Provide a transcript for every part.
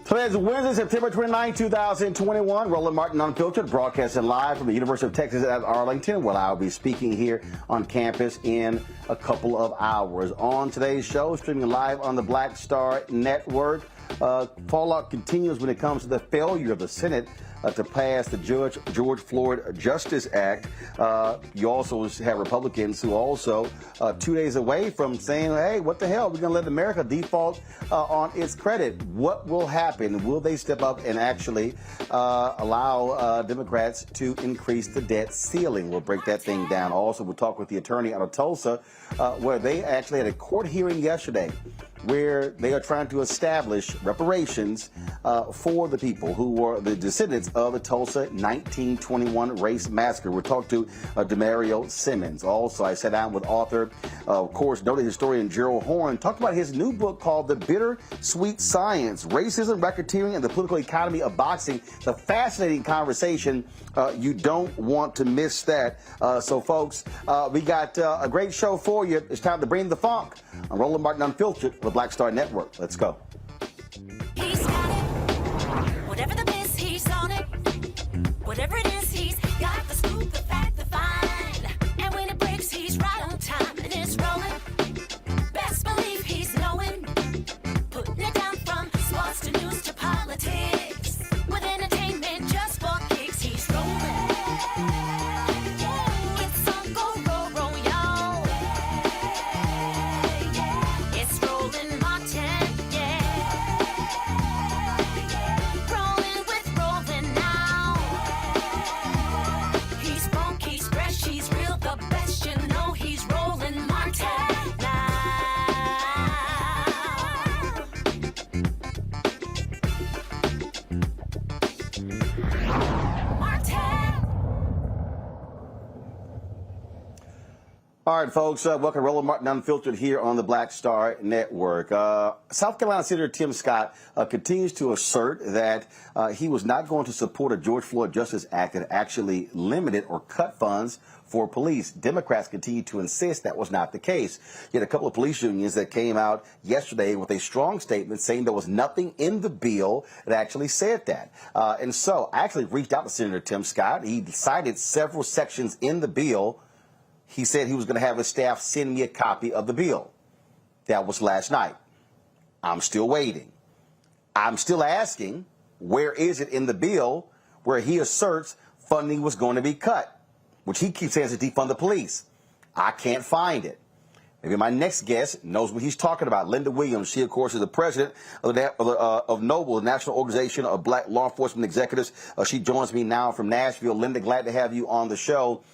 Today is Wednesday, September 29, 2021. Roland Martin Unfiltered, broadcasting live from the University of Texas at Arlington, where I'll be speaking here on campus in a couple of hours. On today's show, streaming live on the Black Star Network, fallout continues when it comes to the failure of the Senate to pass the George Floyd Justice Act. You also have Republicans who also 2 days away from saying, hey, what the hell? We're going to let America default on its credit. What will happen? Will they step up and actually allow Democrats to increase the debt ceiling? We'll break that thing down. Also, we'll talk with the attorney out of Tulsa, where they actually had a court hearing yesterday where they are trying to establish reparations for the people who were the descendants of the Tulsa 1921 race massacre. We'll talk to Demario Simmons. Also, I sat down with author, of course, noted historian Gerald Horne, talked about his new book called The Bittersweet Science, Racism, Racketeering, and the Political Economy of Boxing. It's a fascinating conversation. You don't want to miss that. So, folks, we got a great show for you. It's time to bring the funk. I'm Roland Martin Unfiltered with Black Star Network. Let's go. He's got it. Whatever the miss, he's on it. Whatever it is, he's got the scoop, the fact, the find. And when it breaks, he's right on time and it's rolling. Best believe he's knowing. Putting it down from sports to news to politics. With entertainment just for kicks, he's rolling. It's on go, roll, roll, y'all. It's Roland Martin, yeah. Rolling with Roland now. He's funky, he's fresh, he's real, the best, you know he's Roland Martin now. Martin. All right, folks, welcome to Roland Martin Unfiltered here on the Black Star Network. South Carolina Senator Tim Scott continues to assert that he was not going to support a George Floyd Justice Act that actually limited or cut funds for police. Democrats continue to insist that was not the case. You had a couple of police unions that came out yesterday with a strong statement saying there was nothing in the bill that actually said that. And so I actually reached out to Senator Tim Scott. He cited several sections in the bill. He said he was going to have his staff send me a copy of the bill. That was last night. I'm still waiting. I'm still asking, where is it in the bill where he asserts funding was going to be cut, which he keeps saying is to defund the police? I can't find it. Maybe my next guest knows what he's talking about. Linda Williams, she, of course, is the president of NOBLE, the National Organization of Black Law Enforcement Executives. She joins me now from Nashville. Linda, glad to have you on the show.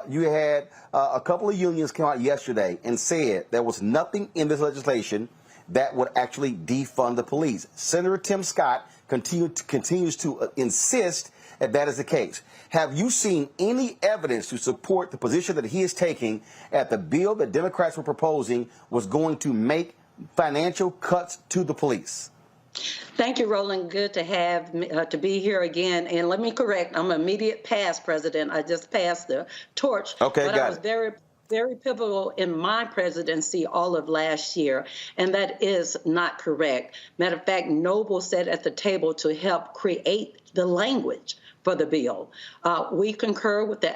You had a couple of unions come out yesterday and said there was nothing in this legislation that would actually defund the police. Senator Tim Scott continues to insist that that is the case. Have you seen any evidence to support the position that he is taking at the bill that Democrats were proposing was going to make financial cuts to the police? Thank you, Roland. Good to have to be here again. And let me correct, I'm immediate past president. I just passed the torch. Okay, but I was very pivotal in my presidency all of last year, and that is not correct. Matter of fact, Noble sat at the table to help create the language for the bill. We concur with the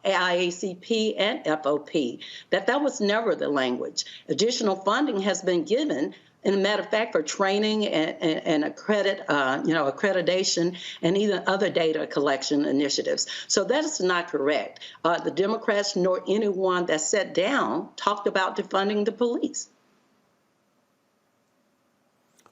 IACP and FOP that was never the language. Additional funding has been given, and a matter of fact, for training and accreditation and even other data collection initiatives. So that is not correct. The Democrats nor anyone that sat down talked about defunding the police.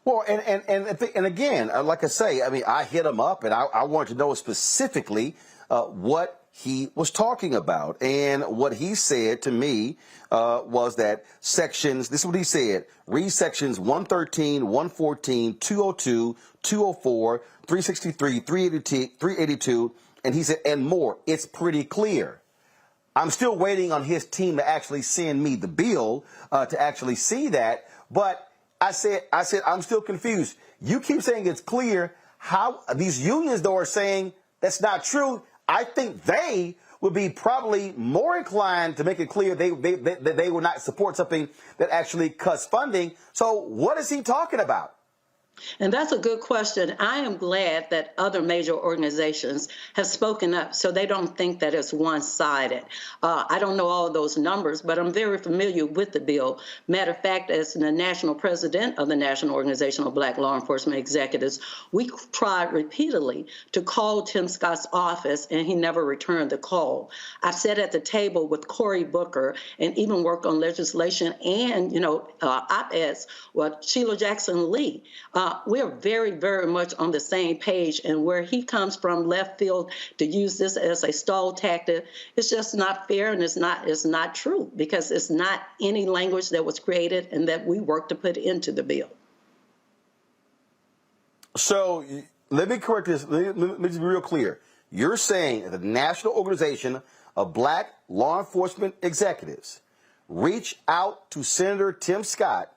Well, and again, like I say, I mean, I hit him up and I wanted to know specifically what he was talking about. And what he said to me was that sections, this is what he said, read sections 113, 114, 202, 204, 363, 382, and he said, and more. It's pretty clear. I'm still waiting on his team to actually send me the bill to actually see that. But I said, I'm still confused. You keep saying it's clear. How these unions, though, are saying that's not true. I think they would be probably more inclined to make it clear they will not support something that actually cuts funding. So what is he talking about? And that's a good question. I am glad that other major organizations have spoken up so they don't think that it's one-sided. I don't know all of those numbers, but I'm very familiar with the bill. Matter of fact, as the national president of the National Organization of Black Law Enforcement Executives, we tried repeatedly to call Tim Scott's office, and he never returned the call. I've sat at the table with Cory Booker and even worked on legislation and, op-eds with Sheila Jackson Lee. We're very, very much on the same page, and where he comes from left field to use this as a stall tactic, it's just not fair, and it's not true, because it's not any language that was created and that we worked to put into the bill. So let me correct this. Let me be real clear. You're saying that the National Organization of Black Law Enforcement Executives reached out to Senator Tim Scott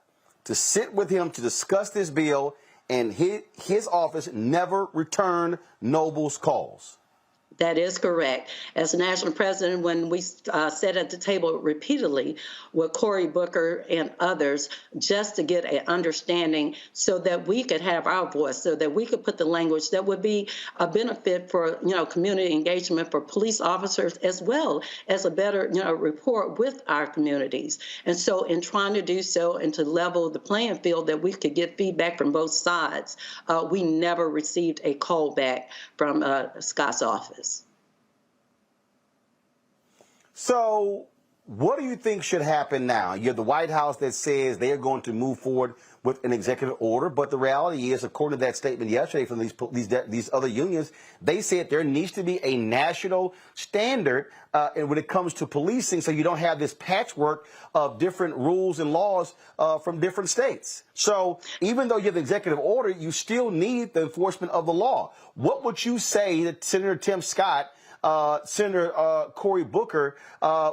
to sit with him to discuss this bill, and his office never returned Noble's calls. That is correct. As national president, when we sat at the table repeatedly with Cory Booker and others, just to get an understanding so that we could have our voice, so that we could put the language that would be a benefit for, community engagement for police officers, as well as a better, rapport with our communities. And so in trying to do so and to level the playing field that we could get feedback from both sides, we never received a call back from Scott's office. So what do you think should happen now? You have the White House that says they are going to move forward with an executive order, but the reality is, according to that statement yesterday from these other unions, they said there needs to be a national standard and when it comes to policing, so you don't have this patchwork of different rules and laws from different states. So even though you have the executive order, you still need the enforcement of the law. What would you say to Senator Tim Scott, Senator Cory Booker?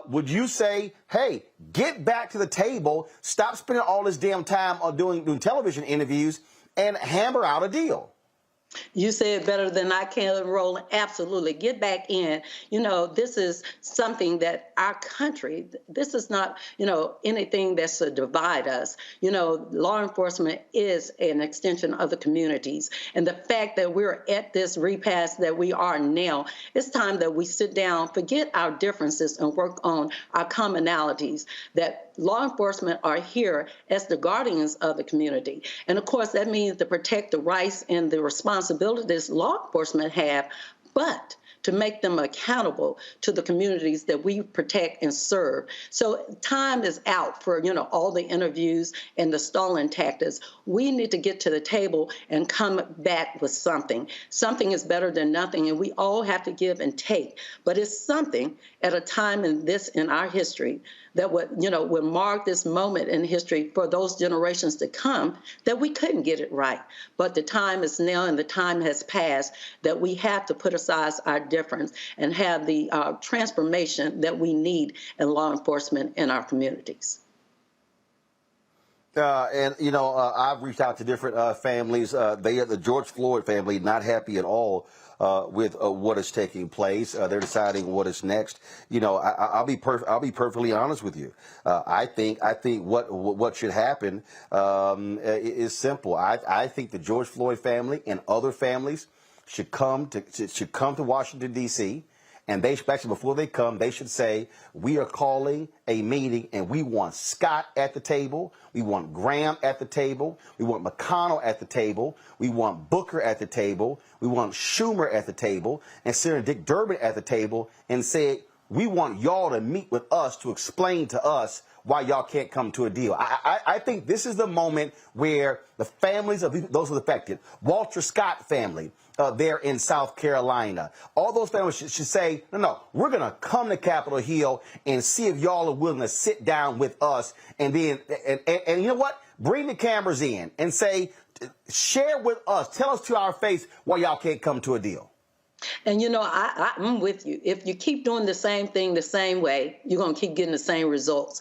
Would you say, hey, get back to the table, stop spending all this damn time on doing television interviews, and hammer out a deal? You say it better than I can, Roland. Absolutely. Get back in. This is something that our country, this is not, anything that's to divide us. Law enforcement is an extension of the communities. And the fact that we're at this repass that we are now, it's time that we sit down, forget our differences, and work on our commonalities, that law enforcement are here as the guardians of the community. And of course, that means to protect the rights and the responsibilities law enforcement have, but to make them accountable to the communities that we protect and serve. So time is out for, all the interviews and the stalling tactics. We need to get to the table and come back with something. Something is better than nothing, and we all have to give and take. But it's something at a time in our history that would mark this moment in history for those generations to come, that we couldn't get it right. But the time is now, and the time has passed, that we have to put aside our difference and have the transformation that we need in law enforcement in our communities. I've reached out to different families. The George Floyd family, not happy at all with what is taking place. They're deciding what is next. I'll be perfectly honest with you. I think what should happen is simple. I think the George Floyd family and other families should come to Washington, D.C., and actually, before they come, they should say, we are calling a meeting, and we want Scott at the table. We want Graham at the table. We want McConnell at the table. We want Booker at the table. We want Schumer at the table, and Senator Dick Durbin at the table, and say, we want y'all to meet with us to explain to us why y'all can't come to a deal. I think this is the moment where the families of those affected, Walter Scott family there in South Carolina, all those families should say, no, we're going to come to Capitol Hill and see if y'all are willing to sit down with us. And then, and you know what? Bring the cameras in and say, share with us, tell us to our face why y'all can't come to a deal. And, I'm with you. If you keep doing the same thing the same way, you're going to keep getting the same results.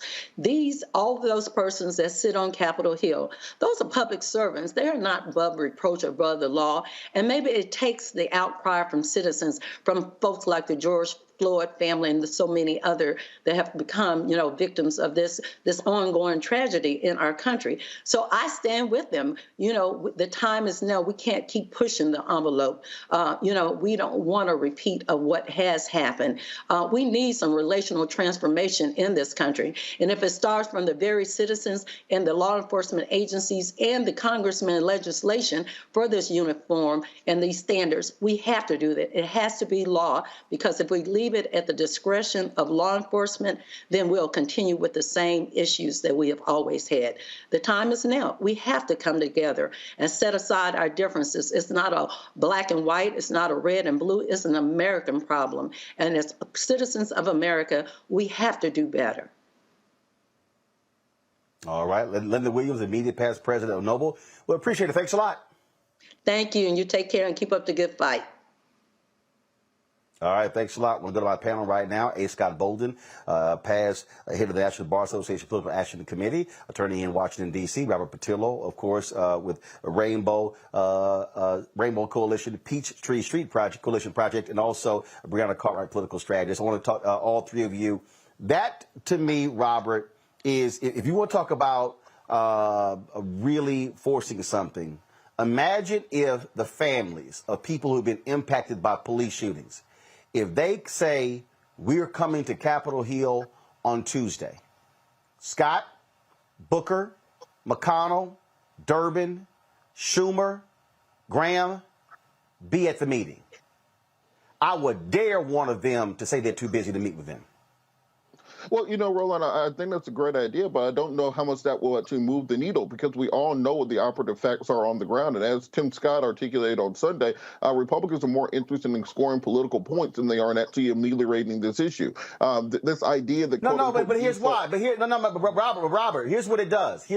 All of those persons that sit on Capitol Hill, those are public servants. They are not above reproach or above the law. And maybe it takes the outcry from citizens, from folks like the George Floyd family and so many other that have become, victims of this ongoing tragedy in our country. So I stand with them. The time is now. We can't keep pushing the envelope. We don't want a repeat of what has happened. We need some relational transformation in this country. And if it starts from the very citizens and the law enforcement agencies and the congressmen and legislation for this uniform and these standards, we have to do that. It has to be law, because if we leave it at the discretion of law enforcement, then we'll continue with the same issues that we have always had. The time is now. We have to come together and set aside our differences. It's not a black and white. It's not a red and blue. It's an American problem. And as citizens of America, we have to do better. All right. Linda Williams, immediate past president of Noble. Well, appreciate it. Thanks a lot. Thank you. And you take care and keep up the good fight. All right, thanks a lot. We're going to go to my panel right now. A. Scott Bolden, past head of the National Bar Association Political Action Committee, attorney in Washington, D.C. Robert Patillo, of course, with Rainbow Coalition, Peachtree Street Project, Coalition Project, and also Brianna Cartwright, political strategist. I want to talk all three of you. That, to me, Robert, is, if you want to talk about really forcing something, imagine if the families of people who've been impacted by police shootings, if they say, we're coming to Capitol Hill on Tuesday, Scott, Booker, McConnell, Durbin, Schumer, Graham, be at the meeting. I would dare one of them to say they're too busy to meet with them. Well, Roland, I think that's a great idea, but I don't know how much that will actually move the needle, because we all know what the operative facts are on the ground. And as Tim Scott articulated on Sunday, Republicans are more interested in scoring political points than they are in actually ameliorating this issue. This idea that but here's why. Robert, here's what it does.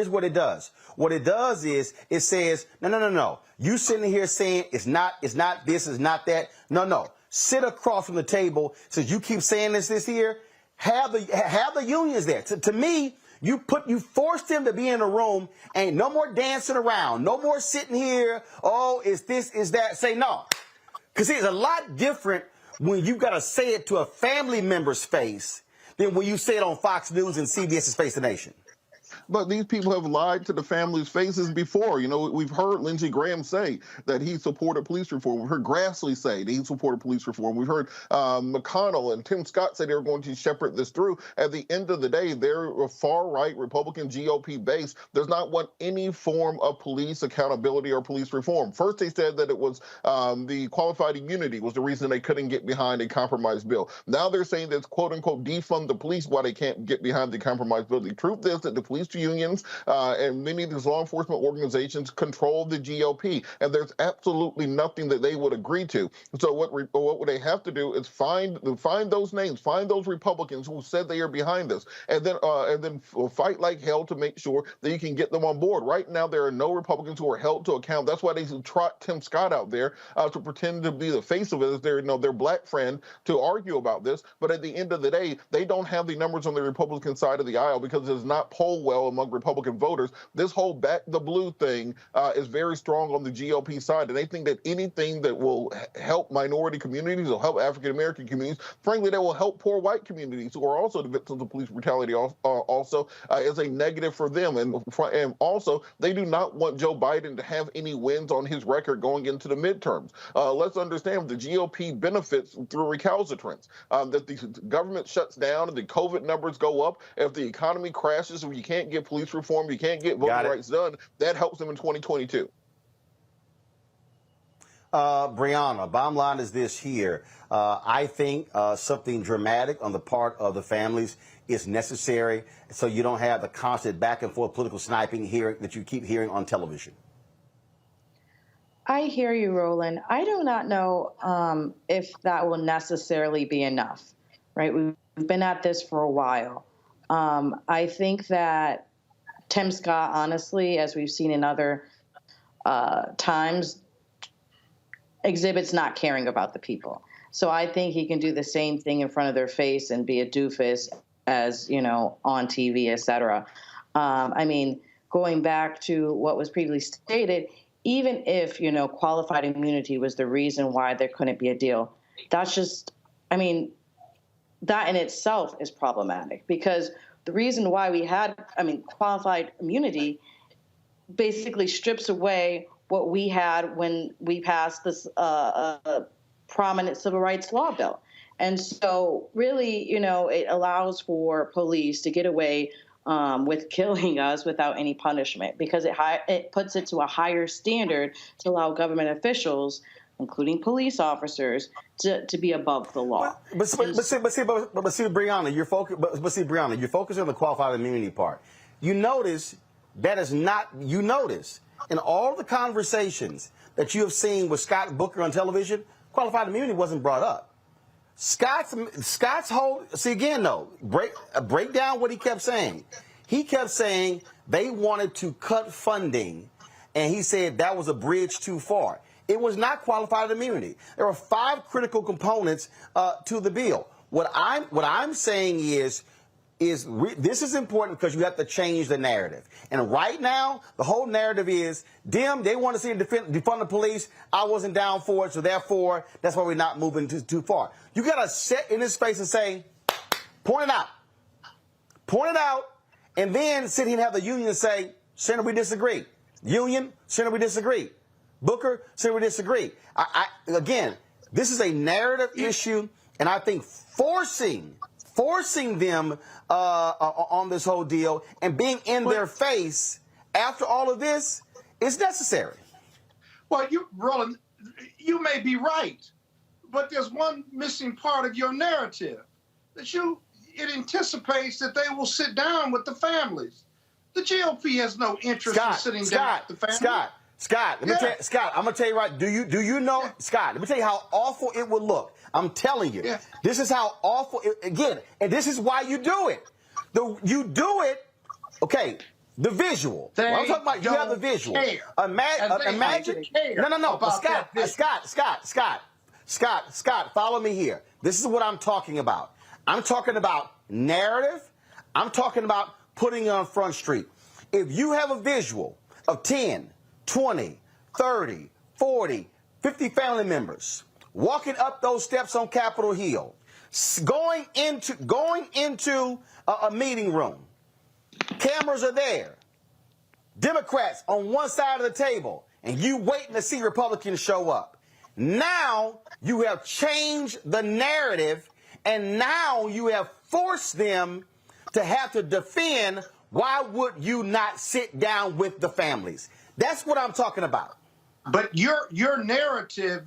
What it does is it says, no. You sitting here saying it's not this, it's not that. No. Sit across from the table. Since you keep saying this here. Have the unions there. To me, you force them to be in a room. Ain't no more dancing around. No more sitting here. Oh, is this, is that? Say no. Because it's a lot different when you got to say it to a family member's face than when you say it on Fox News and CBS's Face the Nation. But these people have lied to the families' faces before. We've heard Lindsey Graham say that he supported police reform. We've heard Grassley say that he supported police reform. We've heard McConnell and Tim Scott say they were going to shepherd this through. At the end of the day, they're a far-right Republican GOP base. Does not want any form of police accountability or police reform. First, they said that it was the qualified immunity was the reason they couldn't get behind a compromise bill. Now they're saying that, quote-unquote, defund the police why they can't get behind the compromise bill. The truth is that the police unions and many of these law enforcement organizations control the GOP, and there's absolutely nothing that they would agree to. So what would they have to do is find those names, find those Republicans who said they are behind this, and then fight like hell to make sure that you can get them on board. Right now, there are no Republicans who are held to account. That's why they trot Tim Scott out there to pretend to be the face of it as their black friend to argue about this. But at the end of the day, they don't have the numbers on the Republican side of the aisle because it does not poll well among Republican voters. This whole back the blue thing is very strong on the GOP side, and they think that anything that will help minority communities or help African American communities, frankly, that will help poor white communities who are also the victims of police brutality also is a negative for them. And also, they do not want Joe Biden to have any wins on his record going into the midterms. Let's understand the GOP benefits through recalcitrance. That the government shuts down and the COVID numbers go up. If the economy crashes, if you can't get police reform, you can't get voting rights done, that helps them in 2022. Brianna, bottom line is this here. I think something dramatic on the part of the families is necessary so you don't have the constant back and forth political sniping here that you keep hearing on television. I hear you, Roland. I do not know if that will necessarily be enough, right? We've been at this for a while. I think that Tim Scott, honestly, as we've seen in other times, exhibits not caring about the people. So I think he can do the same thing in front of their face and be a doofus as, on TV, et cetera. I mean, going back to what was previously stated, even if, qualified immunity was the reason why there couldn't be a deal, that's just, that in itself is problematic, because the reason why we had, qualified immunity basically strips away what we had when we passed this prominent civil rights law bill. And so really, it allows for police to get away with killing us without any punishment, because it puts it to a higher standard to allow government officials, including police officers, to be above the law. But see, Brianna, you're focusing on the qualified immunity part. You notice that is not. You notice in all the conversations that you have seen with Scott Booker on television, qualified immunity wasn't brought up. Scott's whole, see again though, break down what he kept saying. He kept saying they wanted to cut funding, and he said that was a bridge too far. It was not qualified immunity. There are 5 critical components to the bill. What I'm saying is this is important because you have to change the narrative. And right now, the whole narrative is, they want to see defund the police. I wasn't down for it, so therefore, that's why we're not moving too far. You got to sit in his face and say, point it out, and then sit here and have the union say, Senator, we disagree. Union, Senator, we disagree. Booker, Senator, we disagree. Again, this is a narrative issue, and I think forcing them on this whole deal and being in their face after all of this is necessary. Well, Roland, you may be right, but there's one missing part of your narrative, that it anticipates that they will sit down with the families. The GOP has no interest in sitting down with the families. Scott, I'm gonna tell you right. Do you know, Scott? Let me tell you how awful it would look. I'm telling you, this is how awful. Again, and this is why you do it. You do it. Okay, the visual. I'm talking about. You have the visual. Imagine. No. But Scott, follow me here. This is what I'm talking about. I'm talking about narrative. I'm talking about putting on Front Street. If you have a visual of 10, 20, 30, 40, 50 family members walking up those steps on Capitol Hill, going into a meeting room. Cameras are there. Democrats on one side of the table, and you waiting to see Republicans show up. Now you have changed the narrative, and now you have forced them to have to defend. Why would you not sit down with the families? That's what I'm talking about. But your narrative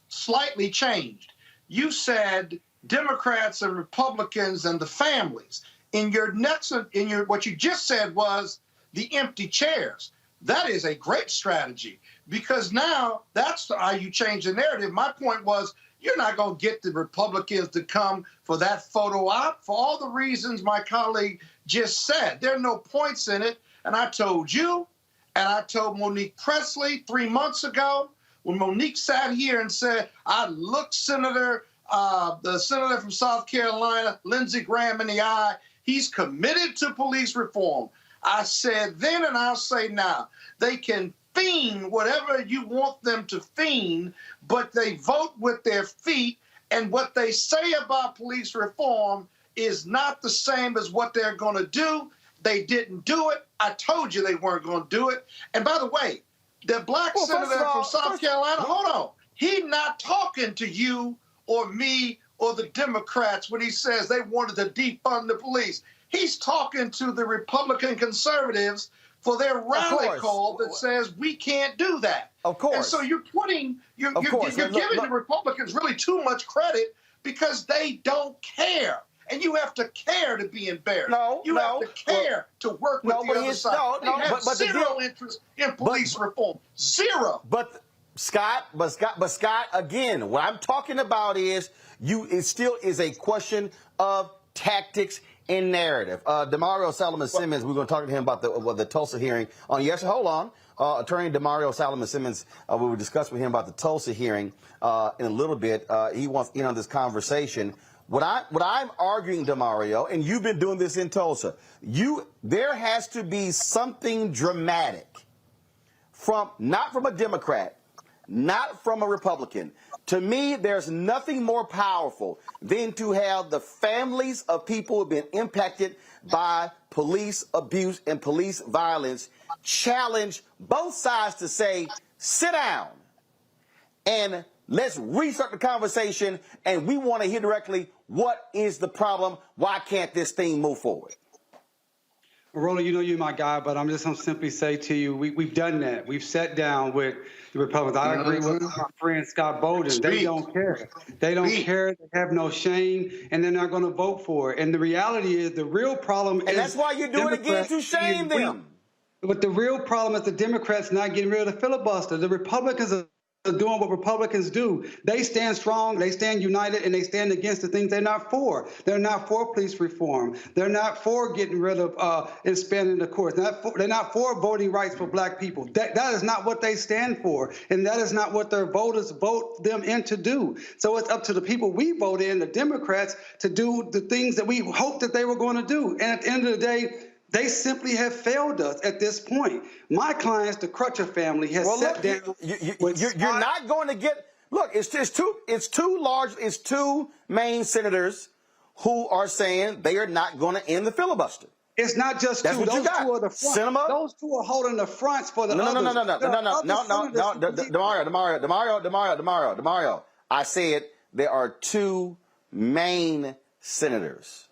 slightly changed. You said Democrats and Republicans and the families. What you just said was the empty chairs. That is a great strategy, because now that's how you change the narrative. My point was, you're not going to get the Republicans to come for that photo op for all the reasons my colleague just said. There are no points in it. And I told you, and I told Monique Presley 3 months ago, when Monique sat here and said, I looked the senator from South Carolina, Lindsey Graham, in the eye. He's committed to police reform. I said then, and I'll say now, they can fiend whatever you want them to fiend, but they vote with their feet, and what they say about police reform is not the same as what they're going to do. They didn't do it. I told you they weren't going to do it. And by the way, the black senator from South Carolina, hold on, he's not talking to you or me or the Democrats when he says they wanted to defund the police. He's talking to the Republican conservatives for their rally call that says we can't do that. Of course. And so you're giving the Republicans really too much credit because they don't care. And you have to care to be embarrassed. You have to care to work with the other side. They have zero interest in police reform. Zero. But Scott, again, what I'm talking about is it still is a question of tactics in narrative. Demario Solomon Simmons, we're going to talk to him about the Tulsa hearing on yes. Hold on. Attorney Demario Solomon Simmons, we will discuss with him about the Tulsa hearing in a little bit. He wants in on this conversation. What I'm arguing, Demario, and you've been doing this in Tulsa, there has to be something dramatic not from a Democrat, not from a Republican. To me, there's nothing more powerful than to have the families of people who have been impacted by police abuse and police violence challenge both sides to say, sit down and let's restart the conversation, and we want to hear directly what is the problem, why can't this thing move forward? Roland, you know you're my guy, but I'm just going to simply say to you, we've done that. We've sat down with the Republicans. I agree with my friend Scott Bolden. They don't care. They don't care. They have no shame, and they're not going to vote for it. And the reality is the real problem is... And that's why you do it again, to shame them. But the real problem is the Democrats not getting rid of the filibuster. The Republicans are doing what Republicans do. They stand strong, they stand united, and they stand against the things they're not for. They're not for police reform. They're not for getting rid of expanding the courts. They're not for voting rights for black people. That is not what they stand for, and that is not what their voters vote them in to do. So it's up to the people we vote in, the Democrats, to do the things that we hoped that they were going to do. And at the end of the day, they simply have failed us at this point. My clients, the Crutcher family, has sat down. You're not going to get. Look, it's two main senators who are saying they are not going to end the filibuster. It's not just That's two. what Those you got. two are the front. Cinema? Those two are holding the fronts for the others. Demario. I said there are two main senators.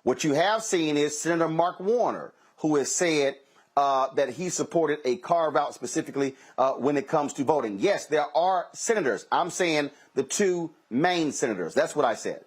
What you have seen is Senator Mark Warner, who has said that he supported a carve-out specifically when it comes to voting. Yes, there are senators. I'm saying the two main senators. That's what I said.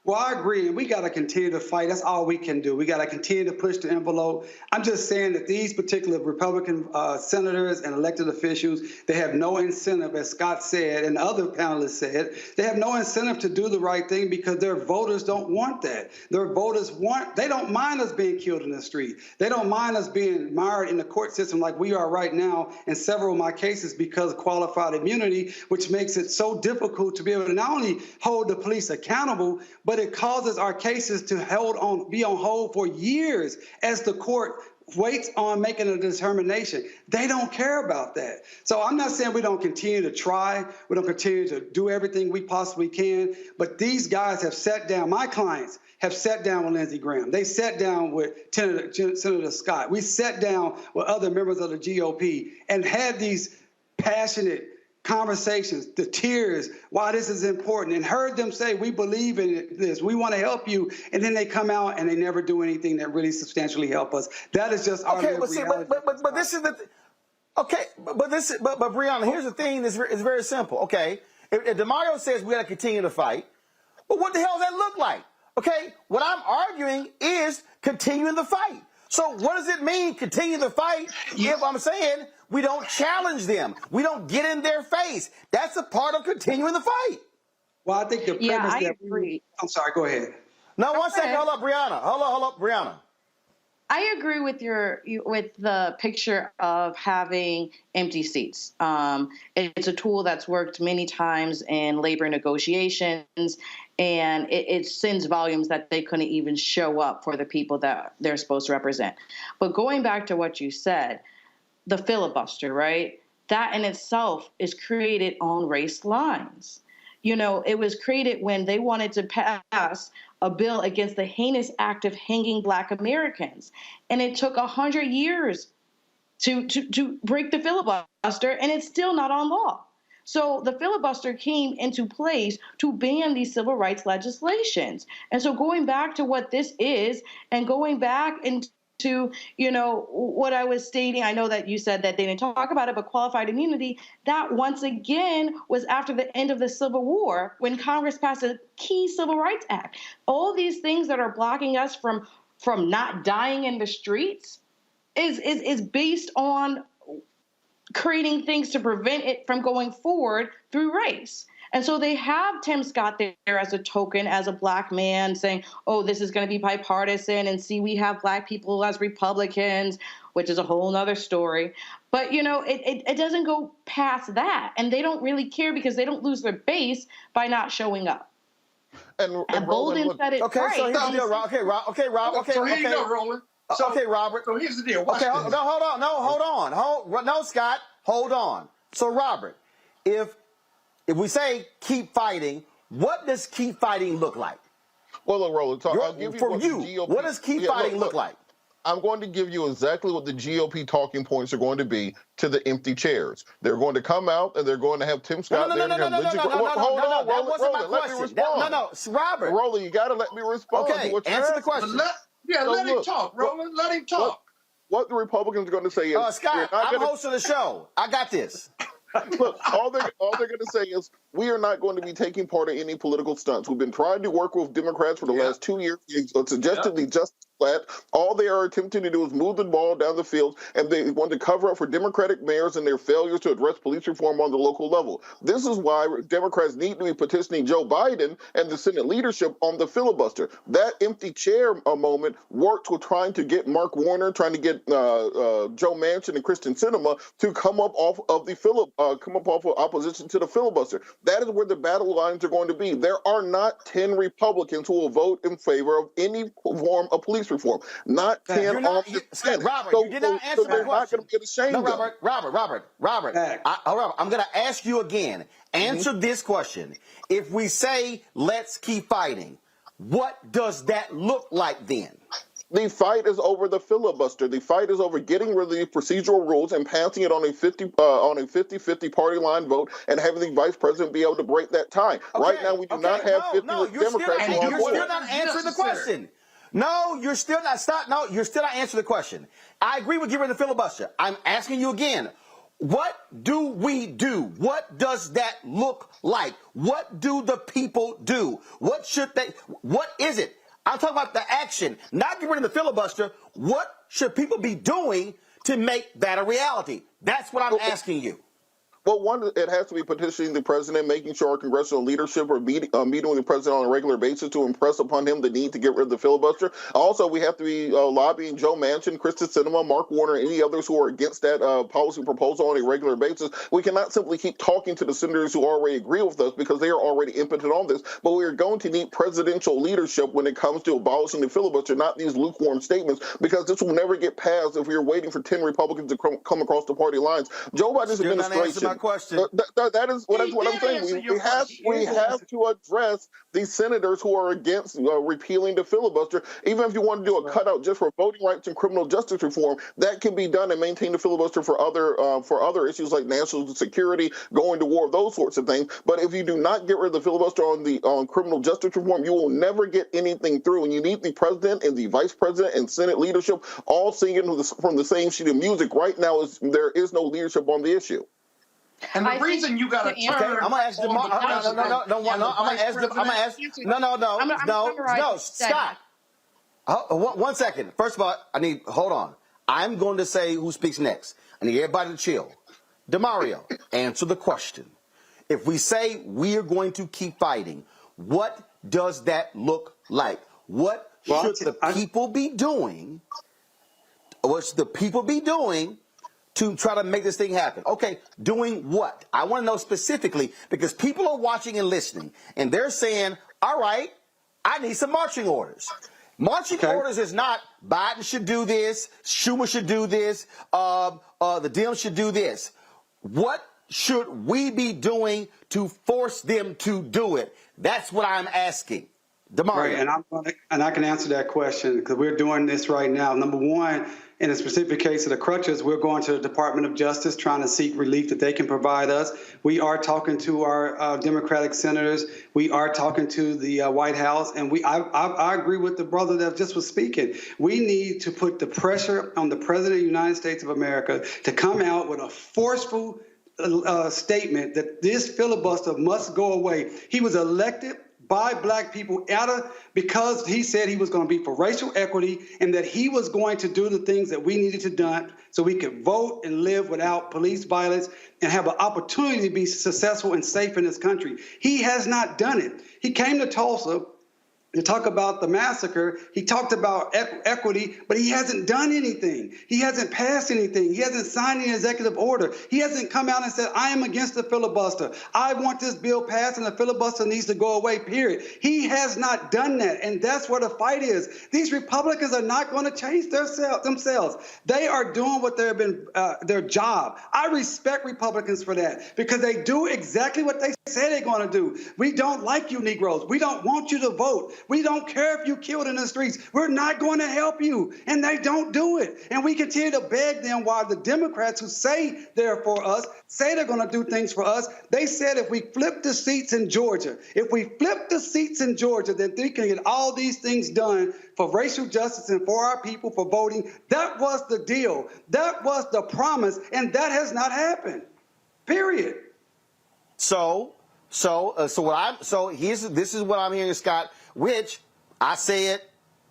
Well, I agree, and we got to continue to fight. That's all we can do. We got to continue to push the envelope. I'm just saying that these particular Republican senators and elected officials, they have no incentive, as Scott said and other panelists said, they have no incentive to do the right thing because their voters don't want that. Their voters they don't mind us being killed in the street. They don't mind us being mired in the court system like we are right now in several of my cases because of qualified immunity, which makes it so difficult to be able to not only hold the police accountable, but it causes our cases to be on hold for years as the court waits on making a determination. They don't care about that. So I'm not saying we don't continue to try, we don't continue to do everything we possibly can, but these guys have sat down, my clients have sat down with Lindsey Graham. They sat down with Senator Scott. We sat down with other members of the GOP and had these passionate conversations, the tears, why this is important, and heard them say, we believe in this, we want to help you, and then they come out and they never do anything that really substantially help us. That is just our reality. But this is the but Breonna, here's the thing, it's very simple. Okay, if Demario says we got to continue to fight, well, what the hell does that look like? Okay, what I'm arguing is continuing the fight. So what does it mean, continue the fight, if I'm saying we don't challenge them, we don't get in their face? That's a part of continuing the fight. Well, I think the premise I agree. I'm sorry, go ahead. No, one second, hold up, Brianna. Hold up, Brianna. I agree with with the picture of having empty seats. It's a tool that's worked many times in labor negotiations, and it sends volumes that they couldn't even show up for the people that they're supposed to represent. But going back to what you said, the filibuster, right? That in itself is created on race lines. You know, it was created when they wanted to pass a bill against the heinous act of hanging Black Americans. And it took 100 years to break the filibuster, and it's still not on law. So the filibuster came into place to ban these civil rights legislations. And so going back to what this is and going back into, you know, what I was stating, I know that you said that they didn't talk about it, but qualified immunity, that once again was after the end of the Civil War when Congress passed a key Civil Rights Act. All these things that are blocking us from not dying in the streets is based on creating things to prevent it from going forward through race. And so they have Tim Scott there as a token, as a black man, saying, oh, this is going to be bipartisan, and see, we have black people as Republicans, which is a whole nother story. But, you know, it doesn't go past that. And they don't really care because they don't lose their base by not showing up. And Bolden said it okay, right. so here's the deal, Rob. Okay, Rob. Okay, so here okay. you go, Roland. Okay, Robert. So here's the deal. Watch Okay, this. hold on. No, Scott, hold on. So, Robert, if we say keep fighting, what does keep fighting look like? Well, look, Roland, so I'll give you for what you. the GOP, What does keep fighting look like? I'm going to give you exactly what the GOP talking points are going to be to the empty chairs. They're going to come out and they're going to have Tim Scott there. No, that wasn't my question. No, Robert. Roland, you got to let me respond. Okay, answer the question. Let him talk, Roland. Let him talk. What the Republicans are going to say is, Scott, I'm hosting the show. I got this. Look, all they're going to say is, we are not going to be taking part in any political stunts. We've been trying to work with Democrats for the last 2 years, suggested the justice flat. All they are attempting to do is move the ball down the field, and they want to cover up for Democratic mayors and their failures to address police reform on the local level. This is why Democrats need to be petitioning Joe Biden and the Senate leadership on the filibuster. That empty chair moment worked with trying to get Mark Warner, trying to get Joe Manchin and Kristen Sinema to come up off of opposition to the filibuster. That is where the battle lines are going to be. There are not 10 Republicans who will vote in favor of any form of police reform. Not 10 off the Senate. Robert, so, you did not answer my they're question. not going to get ashamed No, of it. Robert. I'm going to ask you again. Answer this question. If we say let's keep fighting, what does that look like then? The fight is over the filibuster. The fight is over getting rid of the procedural rules and passing it on a 50-50 party line vote and having the vice president be able to break that tie. Right now, we do not have 50 Democrats. You're still not answering the question. No, you're still not. Stop. No, you're still not answering the question. I agree with getting rid of the filibuster. I'm asking you again. What do we do? What does that look like? What do the people do? What is it? I'm talking about the action, not getting rid of the filibuster. What should people be doing to make that a reality? That's what I'm asking you. Well, one, it has to be petitioning the president, making sure our congressional leadership are meeting with the president on a regular basis to impress upon him the need to get rid of the filibuster. Also, we have to be lobbying Joe Manchin, Kristen Sinema, Mark Warner, any others who are against that policy proposal on a regular basis. We cannot simply keep talking to the senators who already agree with us because they are already impotent on this. But we are going to need presidential leadership when it comes to abolishing the filibuster, not these lukewarm statements, because this will never get passed if we are waiting for 10 Republicans to come across the party lines. Joe Biden's administration. Question. That is what I'm saying. We have to address these senators who are against repealing the filibuster. Even if you want to do a cutout just for voting rights and criminal justice reform, that can be done and maintain the filibuster for other issues like national security, going to war, those sorts of things. But if you do not get rid of the filibuster on criminal justice reform, you will never get anything through. And you need the president and the vice president and Senate leadership all singing from the same sheet of music. Right now, there is no leadership on the issue. And the reason you got to turn. Okay, I'm gonna ask them. No, Scott. One second. First of all, hold on. I'm going to say who speaks next. I need everybody to chill. DeMario, answer the question. If we say we are going to keep fighting, what does that look like? What should the people be doing? What should the people be doing to try to make this thing happen? Okay, doing what? I want to know specifically, because people are watching and listening, and they're saying, all right, I need some marching orders. Marching orders is not Biden should do this, Schumer should do this, the Dems should do this. What should we be doing to force them to do it? That's what I'm asking. DeMario. Right, and I can answer that question because we're doing this right now. Number one, in a specific case of the crutches, we're going to the Department of Justice trying to seek relief that they can provide us. We are talking to our Democratic senators. We are talking to the White House. And I agree with the brother that just was speaking. We need to put the pressure on the President of the United States of America to come out with a forceful statement that this filibuster must go away. He was elected by black people because he said he was going to be for racial equity and that he was going to do the things that we needed to do so we could vote and live without police violence and have an opportunity to be successful and safe in this country. He has not done it. He came to Tulsa to talk about the massacre. He talked about equity, but he hasn't done anything. He hasn't passed anything. He hasn't signed an executive order. He hasn't come out and said, I am against the filibuster. I want this bill passed and the filibuster needs to go away, period. He has not done that, and that's where the fight is. These Republicans are not going to change themselves. They are doing what they've been their job. I respect Republicans for that because they do exactly what they say they're going to do. We don't like you Negroes. We don't want you to vote. We don't care if you killed in the streets. We're not going to help you. And they don't do it. And we continue to beg them while the Democrats who say they're for us, say they're going to do things for us. They said if we flip the seats in Georgia, then we can get all these things done for racial justice and for our people for voting. That was the deal. That was the promise. And that has not happened. Period. This is what I'm hearing, Scott, which I said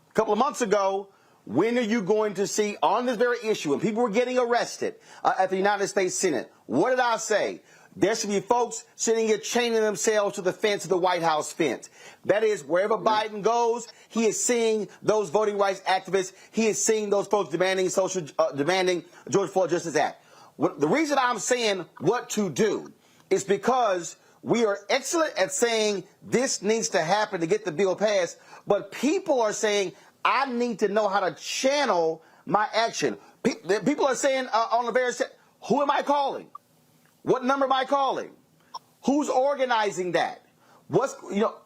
a couple of months ago. When are you going to see on this very issue, and people were getting arrested at the United States Senate? What did I say? There should be folks sitting here chaining themselves to the fence of the White House fence. That is, wherever Biden goes, he is seeing those voting rights activists. He is seeing those folks demanding George Floyd Justice Act. The reason I'm saying what to do is because we are excellent at saying this needs to happen to get the bill passed, but people are saying, I need to know how to channel my action. People are saying on the various, who am I calling? What number am I calling? Who's organizing that?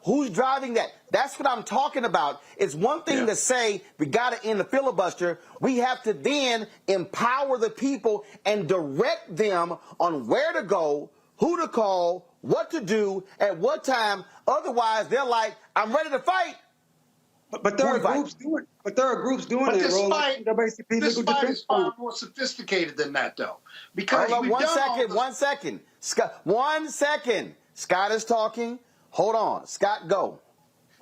Who's driving that? That's what I'm talking about. It's one thing to say we got to end the filibuster. We have to then empower the people and direct them on where to go, who to call, what to do, at what time. Otherwise, they're like, I'm ready to fight. But there are groups doing it. But this fight is far more sophisticated than that, though. Because one second. Scott, 1 second. Scott is talking. Hold on. Scott, go.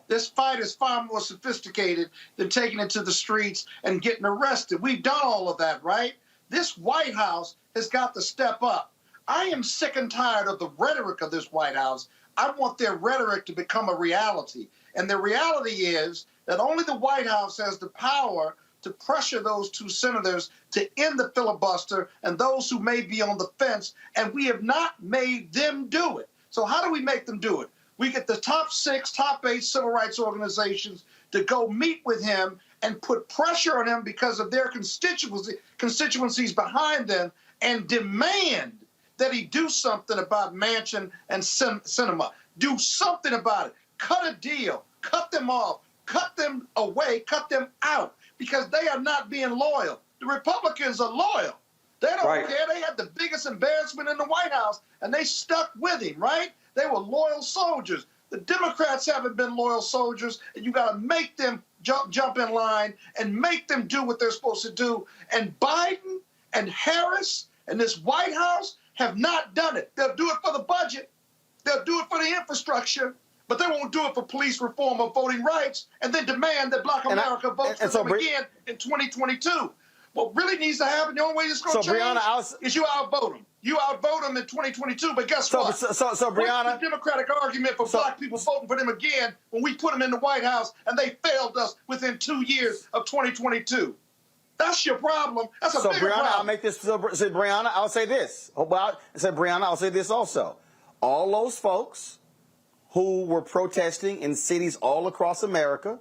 This fight is far more sophisticated than taking it to the streets and getting arrested. We've done all of that, right? This White House has got to step up. I am sick and tired of the rhetoric of this White House. I want their rhetoric to become a reality. And the reality is that only the White House has the power to pressure those two senators to end the filibuster and those who may be on the fence, and we have not made them do it. So how do we make them do it? We get the top 6, top 8 civil rights organizations to go meet with him and put pressure on him because of their constituencies behind them and demand that he do something about Manchin and Sinema. Do something about it. Cut a deal. Cut them off. Cut them away. Cut them out because they are not being loyal. The Republicans are loyal. They don't care. They had the biggest embarrassment in the White House, and they stuck with him, right? They were loyal soldiers. The Democrats haven't been loyal soldiers, and you got to make them jump in line and make them do what they're supposed to do. And Biden and Harris and this White House have not done it. They'll do it for the budget. They'll do it for the infrastructure, but they won't do it for police reform or voting rights and then demand that Black America votes for them again in 2022. What really needs to happen, the only way it's going to change is you outvote them. You outvote them in 2022, but guess what? So Brianna, what's the Democratic argument for Black people voting for them again when we put them in the White House and they failed us within 2 years of 2022? That's your problem. That's a bigger problem. I'll make this. Brianna, I'll say this. Brianna, I'll say this also. All those folks who were protesting in cities all across America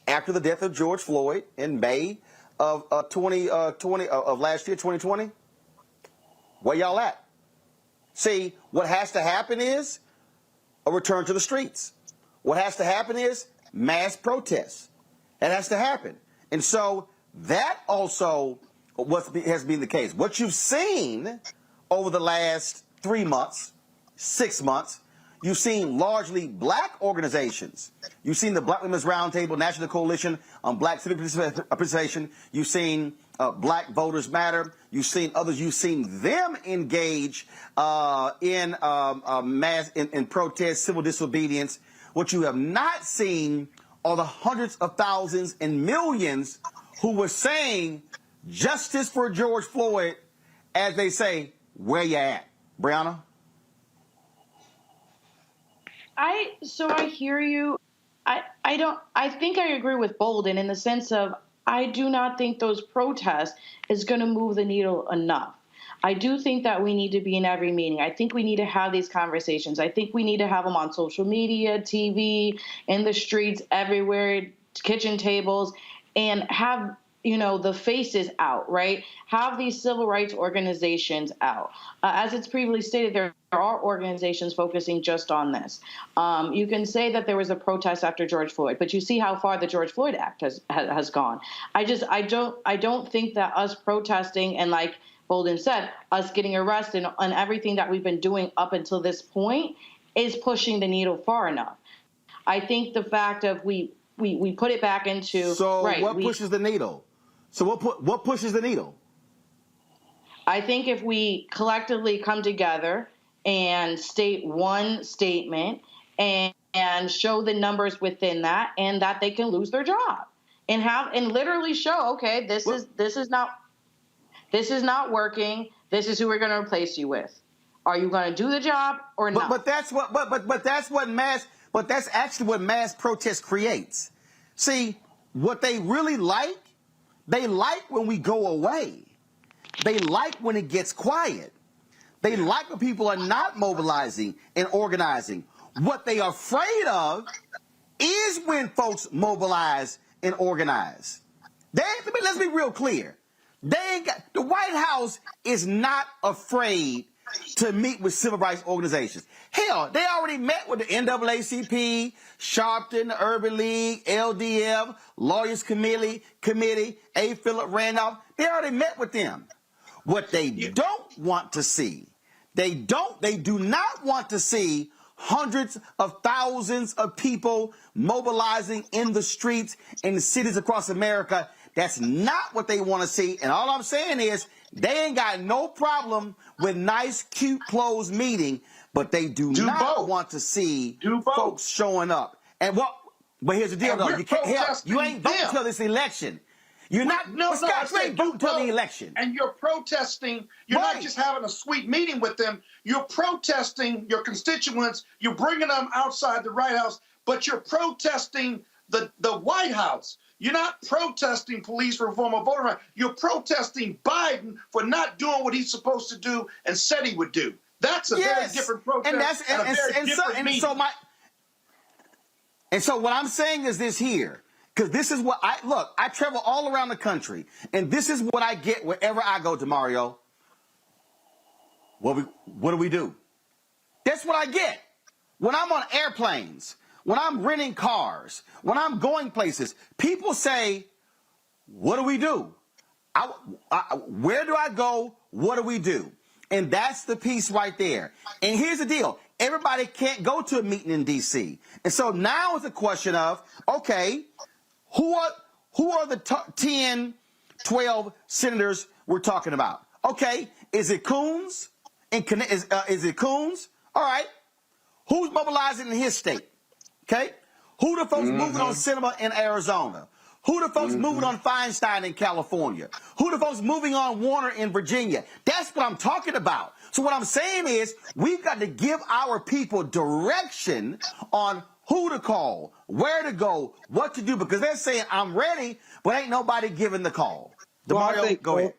after the death of George Floyd in May of last year, 2020, where y'all at? See, what has to happen is a return to the streets. What has to happen is mass protests. That has to happen. And so that also has been the case. What you've seen over the last 3 months, 6 months, you've seen largely Black organizations. You've seen the Black Women's Roundtable, National Coalition on Black Civic Participation. You've seen Black Voters Matter. You've seen others. You've seen them engage in protest, civil disobedience. What you have not seen are the hundreds of thousands and millions who were saying justice for George Floyd, as they say, where you at? Brianna? So I hear you. I think I agree with Bolden in the sense of I do not think those protests is going to move the needle enough. I do think that we need to be in every meeting. I think we need to have these conversations. I think we need to have them on social media, TV, in the streets, everywhere, kitchen tables, and have, the faces out, right? Have these civil rights organizations out. As it's previously stated, there are organizations focusing just on this. You can say that there was a protest after George Floyd, but you see how far the George Floyd Act has gone. I don't think that us protesting and, like Bolden said, us getting arrested and everything that we've been doing up until this point is pushing the needle far enough. I think the fact of we put it back into pushes the needle? So what pushes the needle? I think if we collectively come together and state one statement and show the numbers within that, and that they can lose their job, and literally show, okay, this is not working. This is who we're going to replace you with. Are you going to do the job or not? But that's actually what mass protest creates. See, what they really like, they like when we go away. They like when it gets quiet. They like when people are not mobilizing and organizing. What they are afraid of is when folks mobilize and organize. Let's be real clear. The White House is not afraid to meet with civil rights organizations. Hell, they already met with the NAACP, Sharpton, the Urban League, LDF, Lawyers Committee, A. Philip Randolph. They already met with them. What they don't want to see, they do not want to see hundreds of thousands of people mobilizing in the streets in the cities across America. That's not what they want to see. And all I'm saying is they ain't got no problem with nice, cute clothes meeting, but they do not want to see folks showing up. But here's the deal, though. You ain't voting until this election. You ain't voting until the election. And you're protesting. You're not just having a sweet meeting with them. You're protesting your constituents. You're bringing them outside the White House, but you're protesting the White House. You're not protesting police reform or voter rights. You're protesting Biden for not doing what he's supposed to do and said he would do. That's a very different protest and a very different meeting. So what I'm saying is this here, because this is what I travel all around the country, and this is what I get wherever I go, DeMario. What do we do? That's what I get. When I'm on airplanes, when I'm renting cars, when I'm going places, people say, what do we do? Where do I go? What do we do? And that's the piece right there. And here's the deal. Everybody can't go to a meeting in D.C. And so now it's a question of, okay, who are the 10, 12 senators we're talking about? Okay, is it Coons? Is it Coons? All right. Who's mobilizing in his state? Okay? Who the folks moving on Cinema in Arizona? Who the folks moving on Feinstein in California? Who the folks moving on Warner in Virginia? That's what I'm talking about. So what I'm saying is we've got to give our people direction on who to call, where to go, what to do, because they're saying, I'm ready, but ain't nobody giving the call. DeMario, go ahead.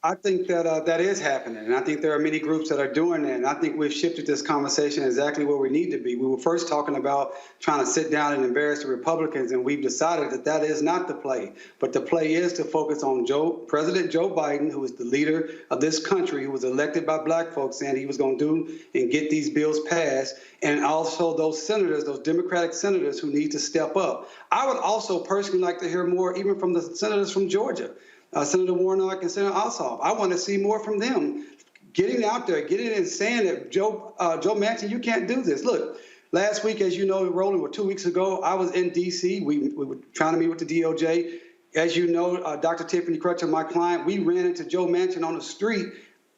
I think that that is happening, and I think there are many groups that are doing that, and I think we've shifted this conversation exactly where we need to be. We were first talking about trying to sit down and embarrass the Republicans, and we've decided that that is not the play. But the play is to focus on President Joe Biden, who is the leader of this country, who was elected by black folks, saying he was going to do and get these bills passed, and also those senators, those Democratic senators who need to step up. I would also personally like to hear more even from the senators from Georgia. Senator Warnock and Senator Ossoff. I want to see more from them getting out there, getting and saying that Joe Manchin, you can't do this. Look, last week, as you know, Roland, or 2 weeks ago, I was in D.C. We were trying to meet with the DOJ. As you know, Dr. Tiffany Crutcher, my client, we ran into Joe Manchin on the street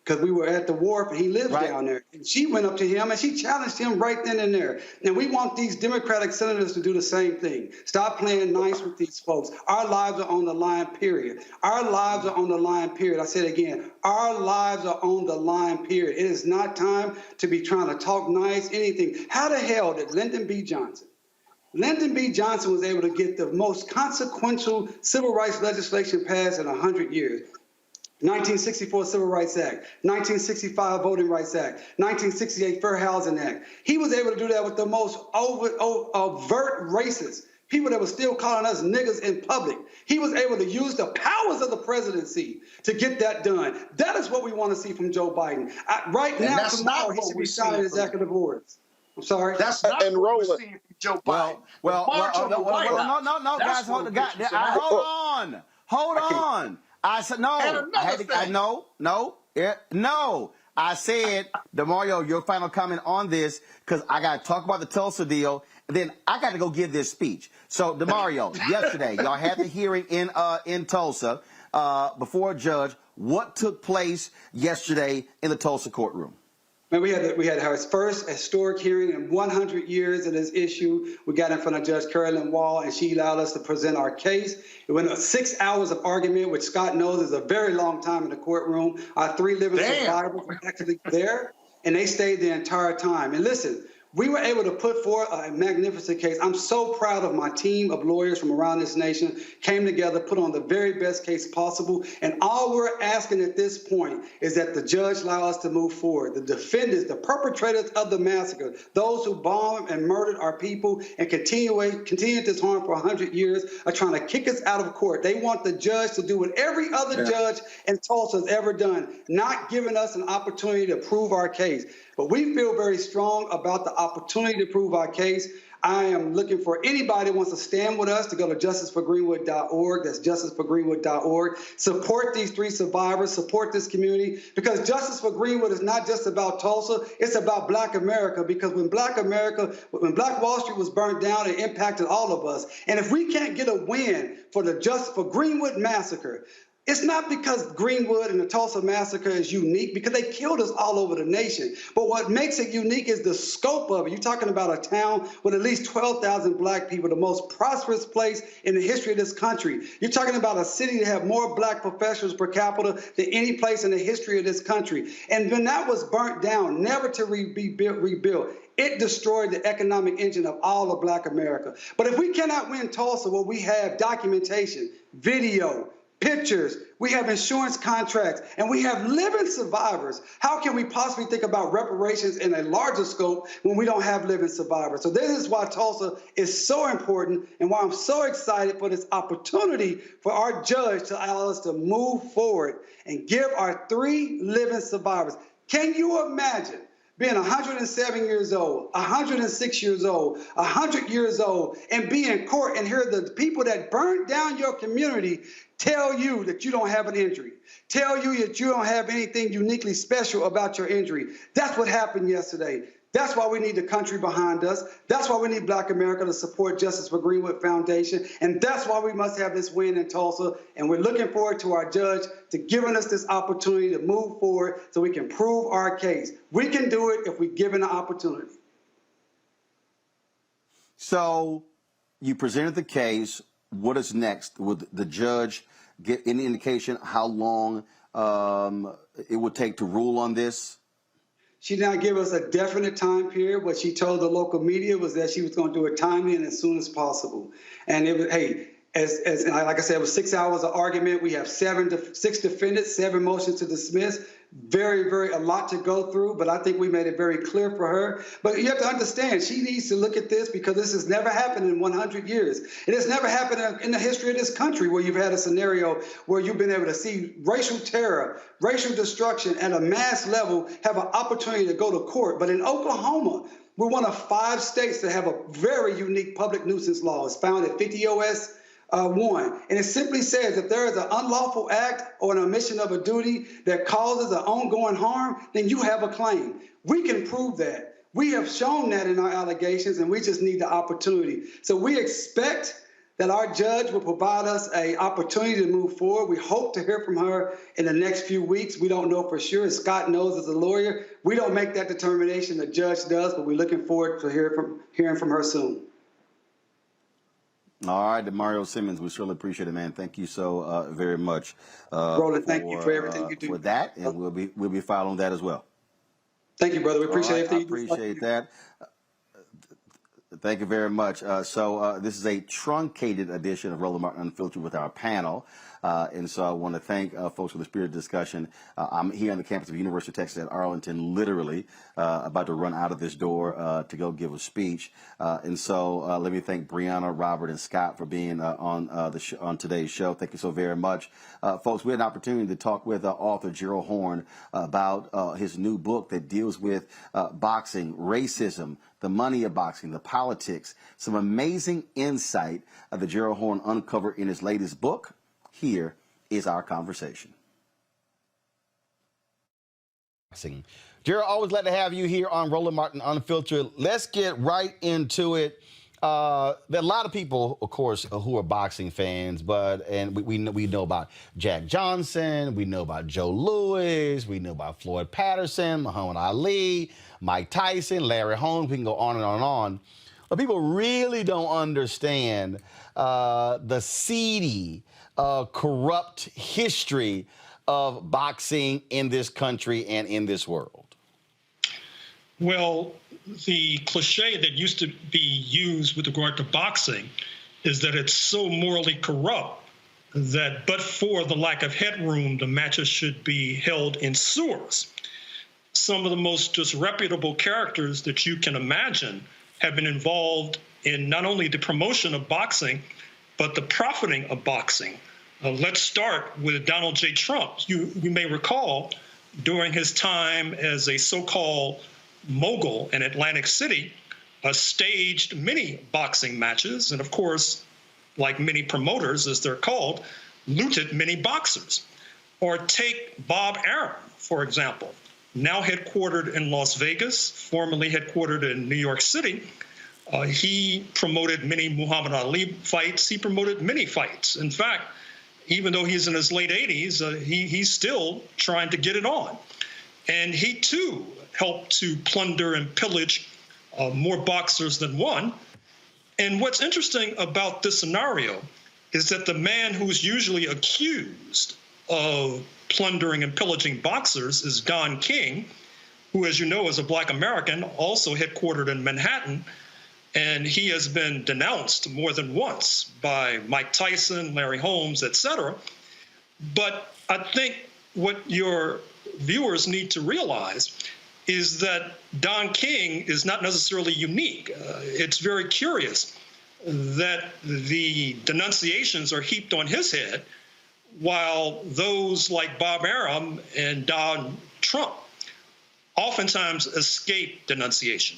because we were at the wharf and he lives Right. down there. And she went up to him and she challenged him right then and there. And we want these Democratic senators to do the same thing. Stop playing nice with these folks. Our lives are on the line, period. Our lives are on the line, period. I said it again, our lives are on the line, period. It is not time to be trying to talk nice, anything. How the hell did Lyndon B. Johnson was able to get the most consequential civil rights legislation passed in 100 years? 1964 Civil Rights Act, 1965 Voting Rights Act, 1968 Fair Housing Act. He was able to do that with the most overt racist people that were still calling us niggas in public. He was able to use the powers of the presidency to get that done. That is what we want to see from Joe Biden. Right now, tomorrow, he should be signing executive orders. I'm sorry. That's not And what Roland, we're seeing from Joe Biden. No, guys, hold on. I said no. No. I said, DeMario, your final comment on this, because I got to talk about the Tulsa deal, and then I got to go give this speech. So, DeMario, yesterday, y'all had the hearing in Tulsa before a judge. What took place yesterday in the Tulsa courtroom? Man, we had our first historic hearing in 100 years of this issue. We got in front of Judge Carolyn Wall, and she allowed us to present our case. It went 6 hours of argument, which Scott knows is a very long time in the courtroom. Our 3 living survivors were actually there, and they stayed the entire time. And listen, we were able to put forth a magnificent case. I'm so proud of my team of lawyers from around this nation, came together, put on the very best case possible. And all we're asking at this point is that the judge allow us to move forward. The defendants, the perpetrators of the massacre, those who bombed and murdered our people and continued this harm for 100 years are trying to kick us out of court. They want the judge to do what every other judge in Tulsa has ever done, not giving us an opportunity to prove our case. But we feel very strong about the opportunity to prove our case. I am looking for anybody who wants to stand with us to go to justiceforgreenwood.org. That's justiceforgreenwood.org. Support these 3 survivors. Support this community, because Justice for Greenwood is not just about Tulsa. It's about Black America, because when Black Wall Street was burned down, it impacted all of us. And if we can't get a win for the Justice for Greenwood massacre, it's not because Greenwood and the Tulsa massacre is unique, because they killed us all over the nation. But what makes it unique is the scope of it. You're talking about a town with at least 12,000 Black people, the most prosperous place in the history of this country. You're talking about a city that had more Black professionals per capita than any place in the history of this country. And when that was burnt down, never to be rebuilt, it destroyed the economic engine of all of Black America. But if we cannot win Tulsa, where we have documentation, video, pictures, we have insurance contracts, and we have living survivors, how can we possibly think about reparations in a larger scope when we don't have living survivors? So this is why Tulsa is so important, and why I'm so excited for this opportunity for our judge to allow us to move forward and give our 3 living survivors. Can you imagine being 107 years old, 106 years old, 100 years old, and be in court and hear the people that burned down your community tell you that you don't have an injury, tell you that you don't have anything uniquely special about your injury? That's what happened yesterday. That's why we need the country behind us. That's why we need Black America to support Justice for Greenwood Foundation. And that's why we must have this win in Tulsa. And we're looking forward to our judge to giving us this opportunity to move forward so we can prove our case. We can do it if we're given the opportunity. So you presented the case. What is next? Would the judge get any indication how long it would take to rule on this? She did not give us a definite time period. What she told the local media was that she was going to do it timely and as soon as possible. And it was, hey, as like I said, it was 6 hours of argument. We have 6 defendants, 7 motions to dismiss. Very, very a lot to go through, but I think we made it very clear for her. But you have to understand, she needs to look at this, because this has never happened in 100 years. It has never happened in the history of this country where you've had a scenario where you've been able to see racial terror, racial destruction at a mass level have an opportunity to go to court. But in Oklahoma, we're one of 5 states that have a very unique public nuisance law. It's found at 50 OS 1. And it simply says if there is an unlawful act or an omission of a duty that causes an ongoing harm, then you have a claim. We can prove that. We have shown that in our allegations, and we just need the opportunity. So we expect that our judge will provide us an opportunity to move forward. We hope to hear from her in the next few weeks. We don't know for sure. As Scott knows as a lawyer, we don't make that determination. The judge does, but we're looking forward to hearing from her soon. All right, Mario Simmons, we certainly appreciate it, man. Thank you so very much. Roland, thank you for everything you do. For that, and we'll be following that as well. Thank you, brother. We appreciate everything you do. I appreciate that. Thank you very much. So this is a truncated edition of Roland Martin Unfiltered with our panel. And so I want to thank folks for the spirited discussion. I'm here on the campus of the University of Texas at Arlington, literally about to run out of this door to go give a speech. And so let me thank Brianna, Robert, and Scott for being on today's show. Thank you so very much. Folks, we had an opportunity to talk with author Gerald Horne about his new book that deals with boxing, racism, the money of boxing, the politics, some amazing insight that Gerald Horne uncovered in his latest book. Here is our conversation. Gerald, always glad to have you here on Roland Martin Unfiltered. Let's get right into it. There are a lot of people, of course, who are boxing fans, and we know about Jack Johnson, we know about Joe Louis, we know about Floyd Patterson, Muhammad Ali, Mike Tyson, Larry Holmes. We can go on and on and on. But people really don't understand the seedy, corrupt history of boxing in this country and in this world. Well, the cliche that used to be used with regard to boxing is that it's so morally corrupt that but for the lack of headroom, the matches should be held in sewers. Some of the most disreputable characters that you can imagine have been involved in not only the promotion of boxing, but the profiting of boxing. Let's start with Donald J. Trump. You may recall during his time as a so-called mogul in Atlantic City, staged many boxing matches, and of course, like many promoters, as they're called, looted many boxers. Or take Bob Arum, for example, now headquartered in Las Vegas, formerly headquartered in New York City. He promoted many Muhammad Ali fights. He promoted many fights. In fact, even though he's in his late 80s, he's still trying to get it on. And he, too, helped to plunder and pillage more boxers than one. And what's interesting about this scenario is that the man who's usually accused of plundering and pillaging boxers is Don King, who, as you know, is a Black American, also headquartered in Manhattan. And he has been denounced more than once by Mike Tyson, Larry Holmes, et cetera. But I think what your viewers need to realize is that Don King is not necessarily unique. It's very curious that the denunciations are heaped on his head, while those like Bob Arum and Donald Trump oftentimes escape denunciation.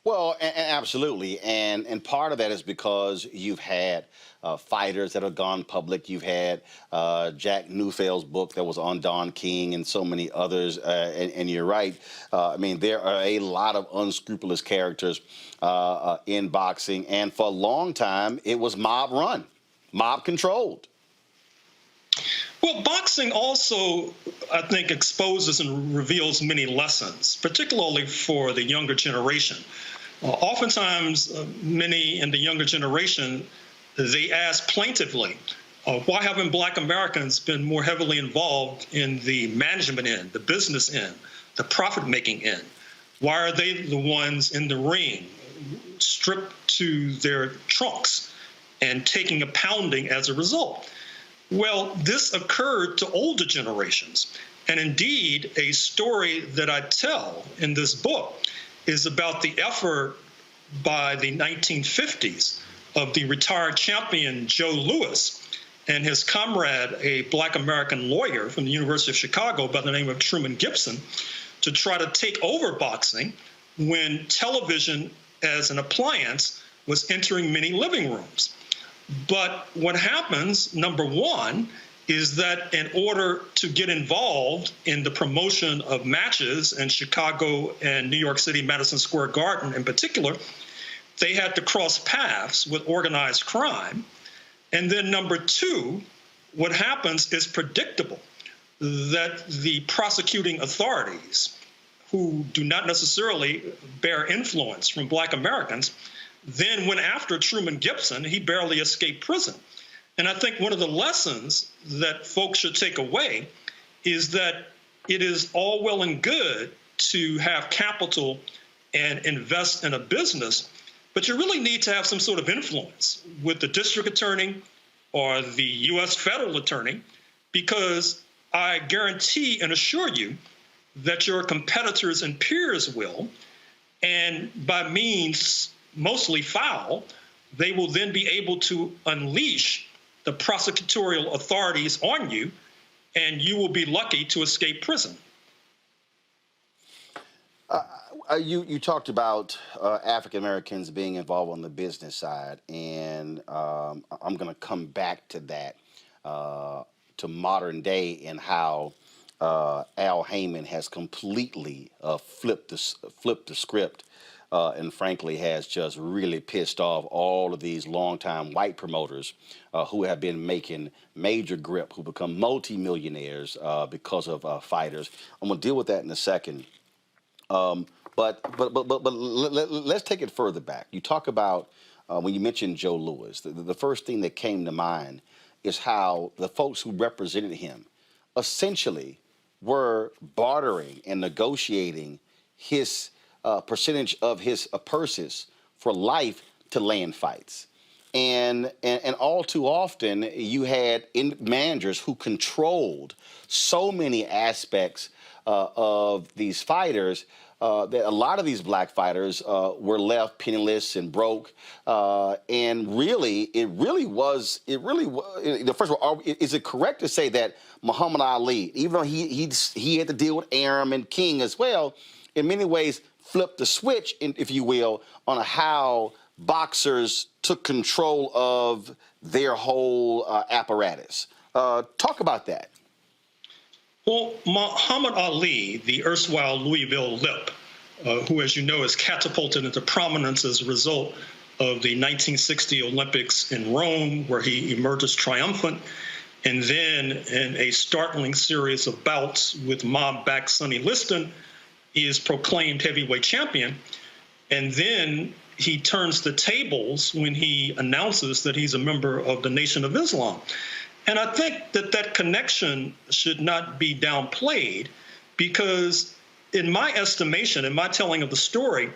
Well, absolutely. And part of that is because you've had fighters that have gone public. You've had Jack Neufeld's book that was on Don King and so many others. And you're right. I mean, there are a lot of unscrupulous characters in boxing. And for a long time, it was mob run, mob controlled. Well, boxing also, I think, exposes and reveals many lessons, particularly for the younger generation. Oftentimes, many in the younger generation, they ask plaintively, why haven't Black Americans been more heavily involved in the management end, the business end, the profit-making end? Why are they the ones in the ring, stripped to their trunks and taking a pounding as a result? Well, this occurred to older generations. And indeed, a story that I tell in this book is about the effort by the 1950s of the retired champion Joe Louis and his comrade, a Black American lawyer from the University of Chicago by the name of Truman Gibson, to try to take over boxing when television as an appliance was entering many living rooms. But what happens, number one, is that in order to get involved in the promotion of matches in Chicago and New York City, Madison Square Garden in particular, they had to cross paths with organized crime. And then number two, what happens is predictable, that the prosecuting authorities, who do not necessarily bear influence from Black Americans, then went after Truman Gibson. He barely escaped prison. And I think one of the lessons that folks should take away is that it is all well and good to have capital and invest in a business, but you really need to have some sort of influence with the district attorney or the U.S. federal attorney, because I guarantee and assure you that your competitors and peers will, and by means mostly foul, they will then be able to unleash the prosecutorial authorities on you, and you will be lucky to escape prison. You talked about African Americans being involved on the business side, and I'm going to come back to that, to modern day, and how Al Heyman has completely flipped the script, and frankly has just really pissed off all of these longtime white promoters who have been making major grip, who become multimillionaires because of fighters. I'm going to deal with that in a second. But let's take it further back. You talk about when you mentioned Joe Louis, the first thing that came to mind is how the folks who represented him essentially were bartering and negotiating his percentage of his purses for life to land fights. And all too often, you had managers who controlled so many aspects of these fighters that a lot of these black fighters were left penniless and broke. And really, first of all, is it correct to say that Muhammad Ali, even though he had to deal with Arum and King as well, in many ways flipped the switch, if you will, on how boxers took control of their whole apparatus? Talk about that. Well, Muhammad Ali, the erstwhile Louisville Lip, who, as you know, is catapulted into prominence as a result of the 1960 Olympics in Rome, where he emerges triumphant, and then in a startling series of bouts with mob-backed Sonny Liston, he is proclaimed heavyweight champion. And then he turns the tables when he announces that he's a member of the Nation of Islam. And I think that connection should not be downplayed, because in my estimation, in my telling of the story,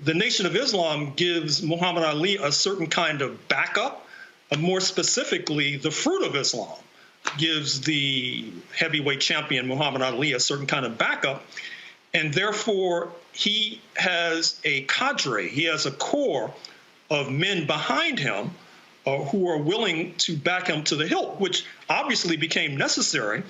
the Nation of Islam gives Muhammad Ali a certain kind of backup. More specifically, the Fruit of Islam gives the heavyweight champion Muhammad Ali a certain kind of backup. And therefore, he has a cadre, he has a core of men behind him who are willing to back him to the hilt, which obviously became necessary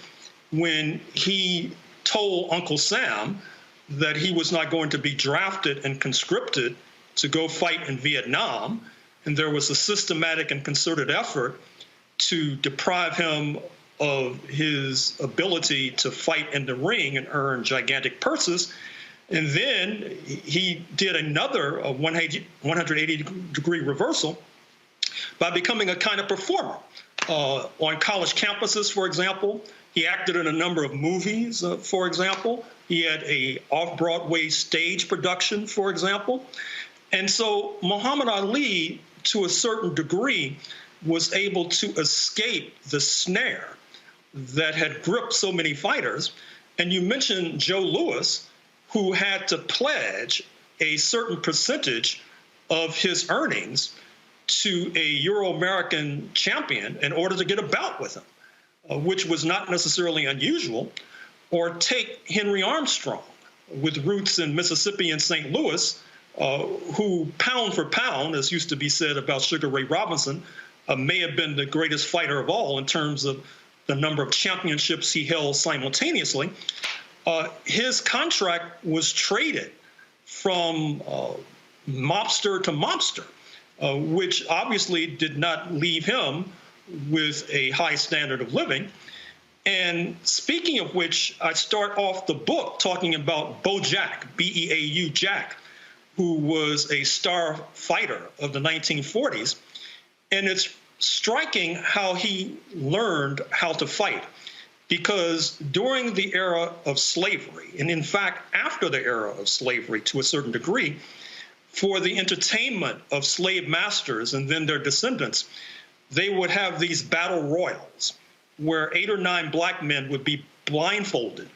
when he told Uncle Sam that he was not going to be drafted and conscripted to go fight in Vietnam. And there was a systematic and concerted effort to deprive him of his ability to fight in the ring and earn gigantic purses. And then he did another 180-degree reversal by becoming a kind of performer. On college campuses, for example, he acted in a number of movies, for example. He had a off-Broadway stage production, for example. And so Muhammad Ali, to a certain degree, was able to escape the snare that had gripped so many fighters. And you mentioned Joe Louis, who had to pledge a certain percentage of his earnings to a Euro-American champion in order to get a bout with him, which was not necessarily unusual. Or take Henry Armstrong, with roots in Mississippi and St. Louis, who pound for pound, as used to be said about Sugar Ray Robinson, may have been the greatest fighter of all in terms of the number of championships he held simultaneously. His contract was traded from mobster to mobster, which obviously did not leave him with a high standard of living. And speaking of which, I start off the book talking about Bo Jack, B-E-A-U Jack, who was a star fighter of the 1940s. And it's striking how he learned how to fight, because during the era of slavery, and in fact, after the era of slavery to a certain degree, for the entertainment of slave masters and then their descendants, they would have these battle royals where 8 or 9 black men would be blindfolded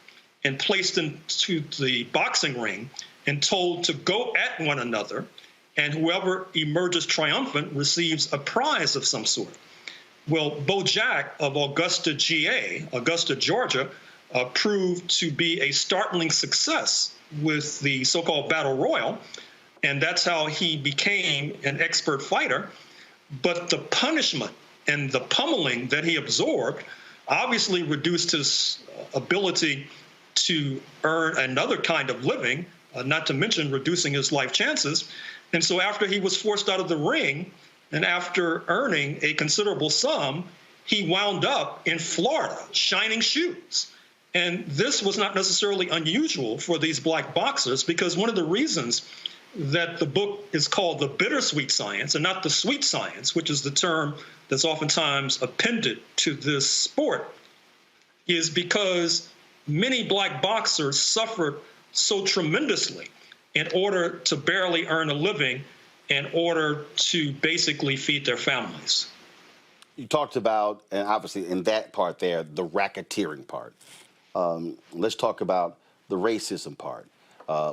and placed into the boxing ring and told to go at one another, and whoever emerges triumphant receives a prize of some sort. Well, Bo Jack of Augusta, Georgia, proved to be a startling success with the so-called battle royal, and that's how he became an expert fighter. But the punishment and the pummeling that he absorbed obviously reduced his ability to earn another kind of living, not to mention reducing his life chances. And so after he was forced out of the ring, and after earning a considerable sum, he wound up in Florida shining shoes. And this was not necessarily unusual for these black boxers, because one of the reasons that the book is called The Bittersweet Science and not The Sweet Science, which is the term that's oftentimes appended to this sport, is because many black boxers suffered so tremendously in order to barely earn a living, in order to basically feed their families. You talked about, and obviously in that part there, the racketeering part. Let's talk about the racism part.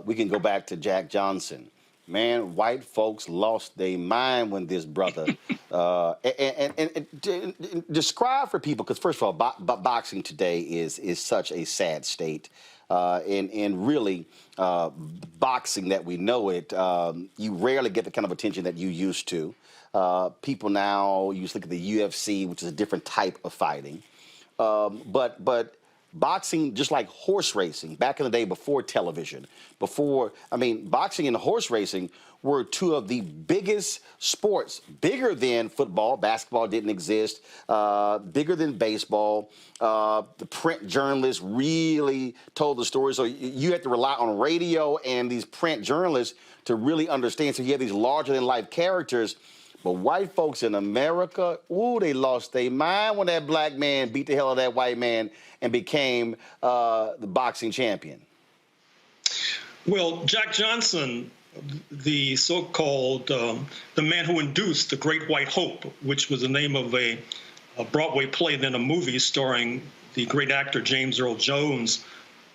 We can go back to Jack Johnson. Man, white folks lost their mind when this brother, and describe for people, because first of all, boxing today is such a sad state. And really, boxing that we know it, you rarely get the kind of attention that you used to. People now used to look at the UFC, which is a different type of fighting. But boxing, just like horse racing, back in the day before television, boxing and horse racing were two of the biggest sports, bigger than football. Basketball didn't exist, bigger than baseball. The print journalists really told the story. So you had to rely on radio and these print journalists to really understand. So you had these larger than life characters. But white folks in America, ooh, they lost their mind when that black man beat the hell out of that white man and became the boxing champion. Well, Jack Johnson, the so-called, the man who induced the Great White Hope, which was the name of a Broadway play, then a movie starring the great actor James Earl Jones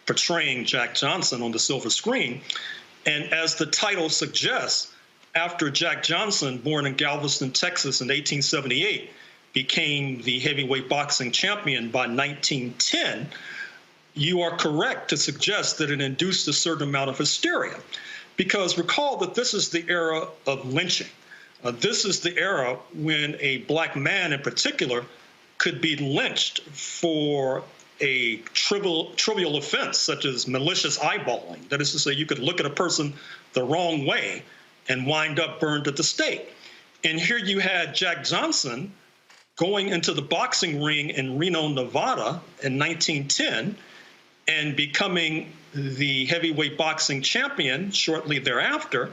portraying Jack Johnson on the silver screen. And as the title suggests, after Jack Johnson, born in Galveston, Texas in 1878, became the heavyweight boxing champion by 1910, you are correct to suggest that it induced a certain amount of hysteria. Because recall that this is the era of lynching. This is the era when a black man in particular could be lynched for a trivial offense, such as malicious eyeballing. That is to say, you could look at a person the wrong way and wind up burned at the stake. And here you had Jack Johnson going into the boxing ring in Reno, Nevada in 1910 and becoming the heavyweight boxing champion shortly thereafter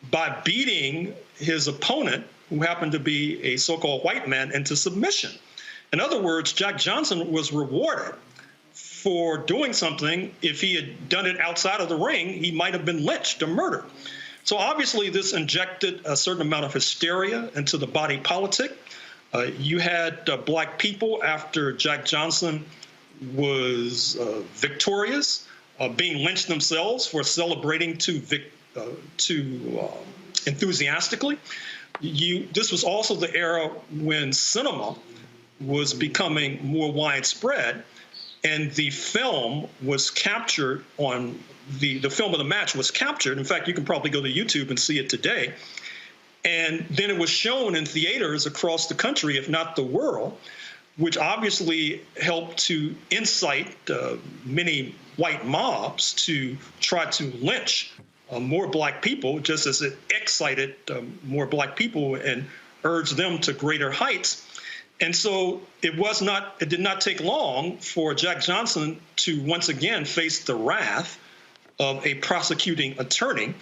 by beating his opponent, who happened to be a so-called white man, into submission. In other words, Jack Johnson was rewarded for doing something. If he had done it outside of the ring, he might have been lynched or murdered. So obviously this injected a certain amount of hysteria into the body politic. You had black people, after Jack Johnson was victorious, being lynched themselves for celebrating too enthusiastically. This was also the era when cinema was becoming more widespread, and the film was captured on the film of the match was captured. In fact, you can probably go to YouTube and see it today. And then it was shown in theaters across the country, if not the world, which obviously helped to incite many white mobs to try to lynch more black people, just as it excited more black people and urged them to greater heights. And so it did not take long for Jack Johnson to once again face the wrath of a prosecuting attorney.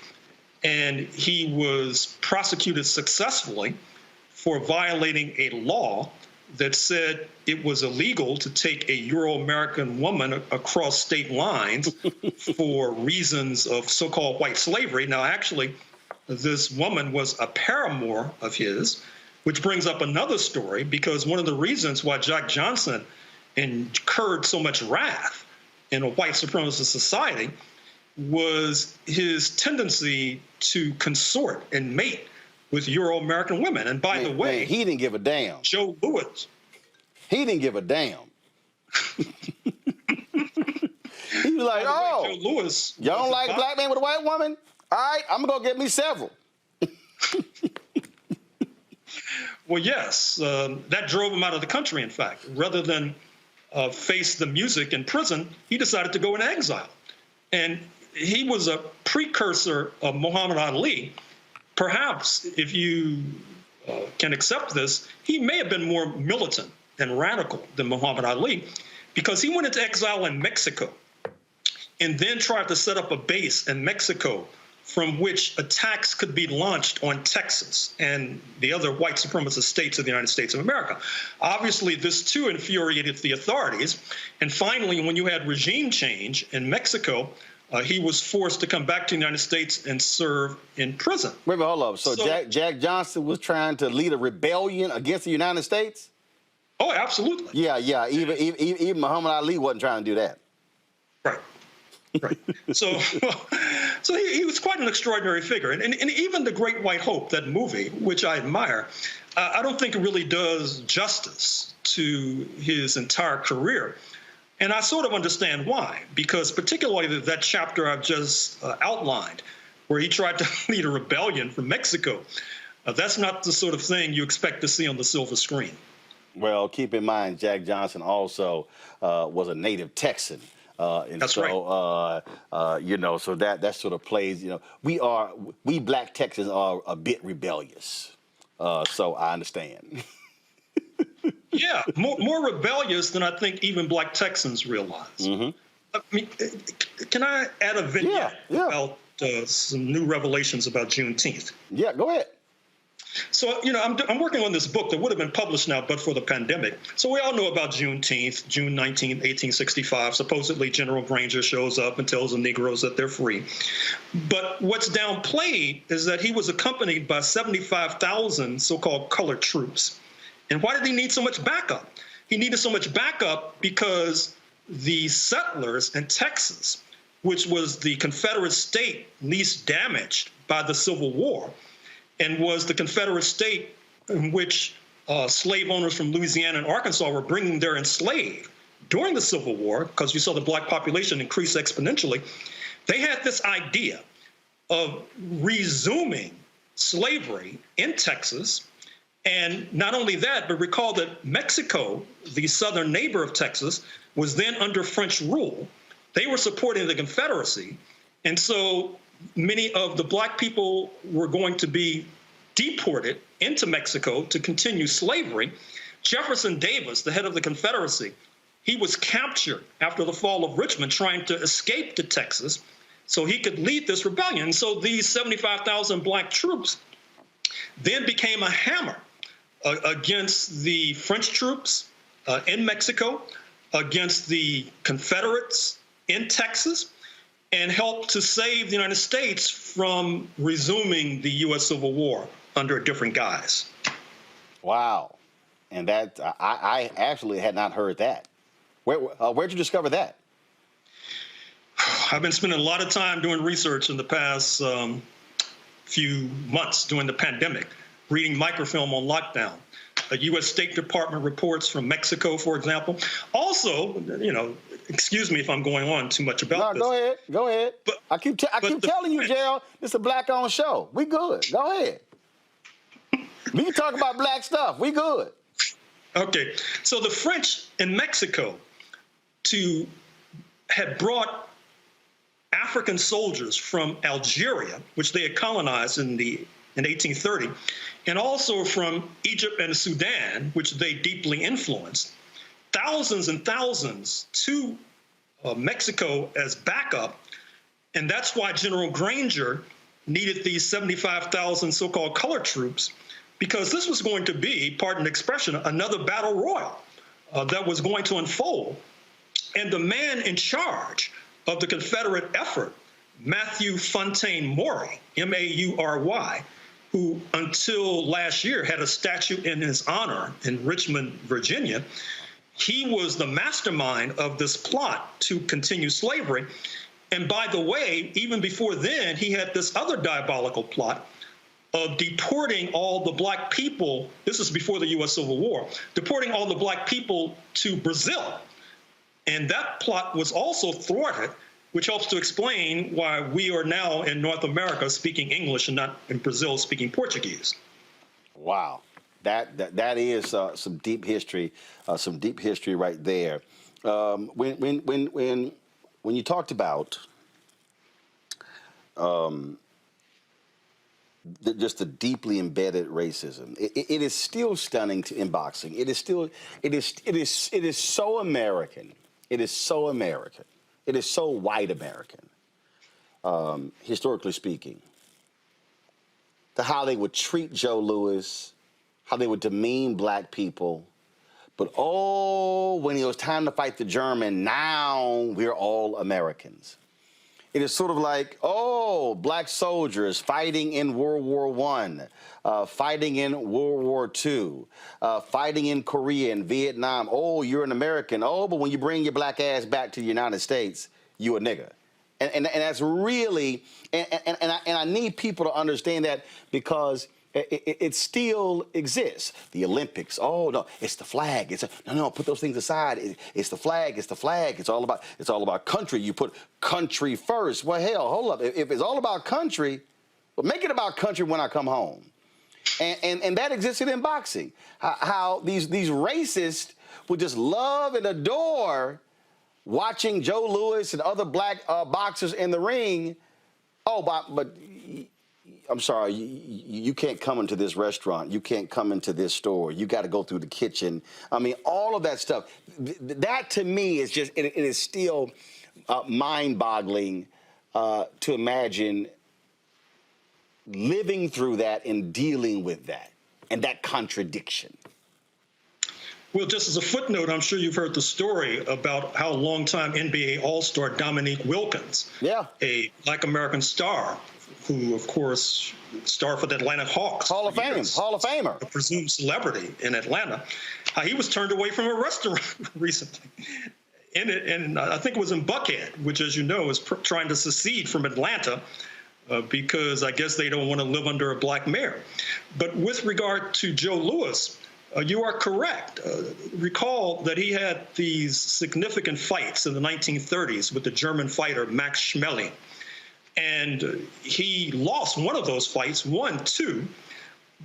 and he was prosecuted successfully for violating a law that said it was illegal to take a Euro-American woman across state lines for reasons of so-called white slavery. Now, actually, this woman was a paramour of his, which brings up another story, because one of the reasons why Jack Johnson incurred so much wrath in a white supremacist society was his tendency to consort and mate with Euro-American women. And by the way, he didn't give a damn. Joe Lewis. He didn't give a damn. He was like, oh, Joe Lewis, y'all don't like a black man with a white woman? All right, I'm going to go get me several. Well, yes, that drove him out of the country, in fact. Rather than face the music in prison, he decided to go into exile. And he was a precursor of Muhammad Ali. Perhaps, if you can accept this, he may have been more militant and radical than Muhammad Ali, because he went into exile in Mexico and then tried to set up a base in Mexico from which attacks could be launched on Texas and the other white supremacist states of the United States of America. Obviously, this too infuriated the authorities. And finally, when you had regime change in Mexico, he was forced to come back to the United States and serve in prison. Wait a minute, hold up. So Jack Johnson was trying to lead a rebellion against the United States? Oh, absolutely. Yeah. Even Muhammad Ali wasn't trying to do that. Right. So he was quite an extraordinary figure. And even The Great White Hope, that movie, which I admire, I don't think it really does justice to his entire career. And I sort of understand why, because particularly that chapter I've just outlined, where he tried to lead a rebellion from Mexico, that's not the sort of thing you expect to see on the silver screen. Well, keep in mind, Jack Johnson also was a native Texan. And that's so, right. So that sort of plays, we black Texans are a bit rebellious. So I understand. Yeah, more rebellious than I think even black Texans realize. Mm-hmm. I mean, can I add a vignette about some new revelations about Juneteenth? Yeah, go ahead. So, I'm working on this book that would have been published now but for the pandemic. So we all know about Juneteenth, June 19, 1865. Supposedly General Granger shows up and tells the Negroes that they're free. But what's downplayed is that he was accompanied by 75,000 so-called colored troops. And why did he need so much backup? He needed so much backup because the settlers in Texas, which was the Confederate state least damaged by the Civil War, and was the Confederate state in which slave owners from Louisiana and Arkansas were bringing their enslaved during the Civil War, because you saw the black population increase exponentially. They had this idea of resuming slavery in Texas. And not only that, but recall that Mexico, the southern neighbor of Texas, was then under French rule. They were supporting the Confederacy. And so many of the black people were going to be deported into Mexico to continue slavery. Jefferson Davis, the head of the Confederacy, he was captured after the fall of Richmond trying to escape to Texas so he could lead this rebellion. So these 75,000 black troops then became a hammer against the French troops in Mexico, against the Confederates in Texas, and helped to save the United States from resuming the U.S. Civil War under a different guise. Wow. And that I actually had not heard that. Where'd you discover that? I've been spending a lot of time doing research in the past few months during the pandemic, reading microfilm on lockdown, U.S. State Department reports from Mexico, for example. Also, excuse me if I'm going on too much about this. No, go ahead. But I keep telling you, Gerald, this is a black-owned show. We good. Go ahead. We can talk about black stuff. We good. Okay. So the French in Mexico had brought African soldiers from Algeria, which they had colonized in 1830, and also from Egypt and Sudan, which they deeply influenced, thousands and thousands to Mexico as backup. And that's why General Granger needed these 75,000 so-called colored troops because this was going to be, pardon the expression, another battle royal that was going to unfold. And the man in charge of the Confederate effort, Matthew Fontaine Maury, M-A-U-R-Y, who until last year had a statue in his honor in Richmond, Virginia, he was the mastermind of this plot to continue slavery. And by the way, even before then, he had this other diabolical plot of deporting all the black people. This is before the U.S. Civil War, deporting all the black people to Brazil. And that plot was also thwarted, which helps to explain why we are now in North America speaking English and not in Brazil speaking Portuguese. Wow, that is some deep history right there. When you talked about just the deeply embedded racism, it is still stunning in boxing. It is so American. It is so American. It is so white American, historically speaking, to how they would treat Joe Louis, how they would demean black people. But when it was time to fight the German, now we're all Americans. It is sort of like, black soldiers fighting in World War I, fighting in World War II, fighting in Korea and Vietnam. You're an American. But when you bring your black ass back to the United States, you a nigga. And that's really, and I need people to understand that because it still exists. The Olympics. No, it's the flag. No, put those things aside. It's the flag. It's the flag. It's all about country. You put country first. Well, hell, hold up. If it's all about country, well, make it about country when I come home. And that existed in boxing. How these racists would just love and adore watching Joe Louis and other black boxers in the ring. But I'm sorry, you can't come into this restaurant. You can't come into this store. You got to go through the kitchen. I mean, all of that stuff. That to me is just, it is still mind-boggling to imagine living through that and dealing with that and that contradiction. Well, just as a footnote, I'm sure you've heard the story about how longtime NBA All-Star Dominique Wilkins, a black American star, who, of course, star for the Atlanta Hawks. Hall of Famer. A presumed celebrity in Atlanta. He was turned away from a restaurant recently. And I think it was in Buckhead, which, as you know, is trying to secede from Atlanta because I guess they don't want to live under a black mayor. But with regard to Joe Louis, you are correct. Recall that he had these significant fights in the 1930s with the German fighter Max Schmeling. And he lost one of those fights, 1-2.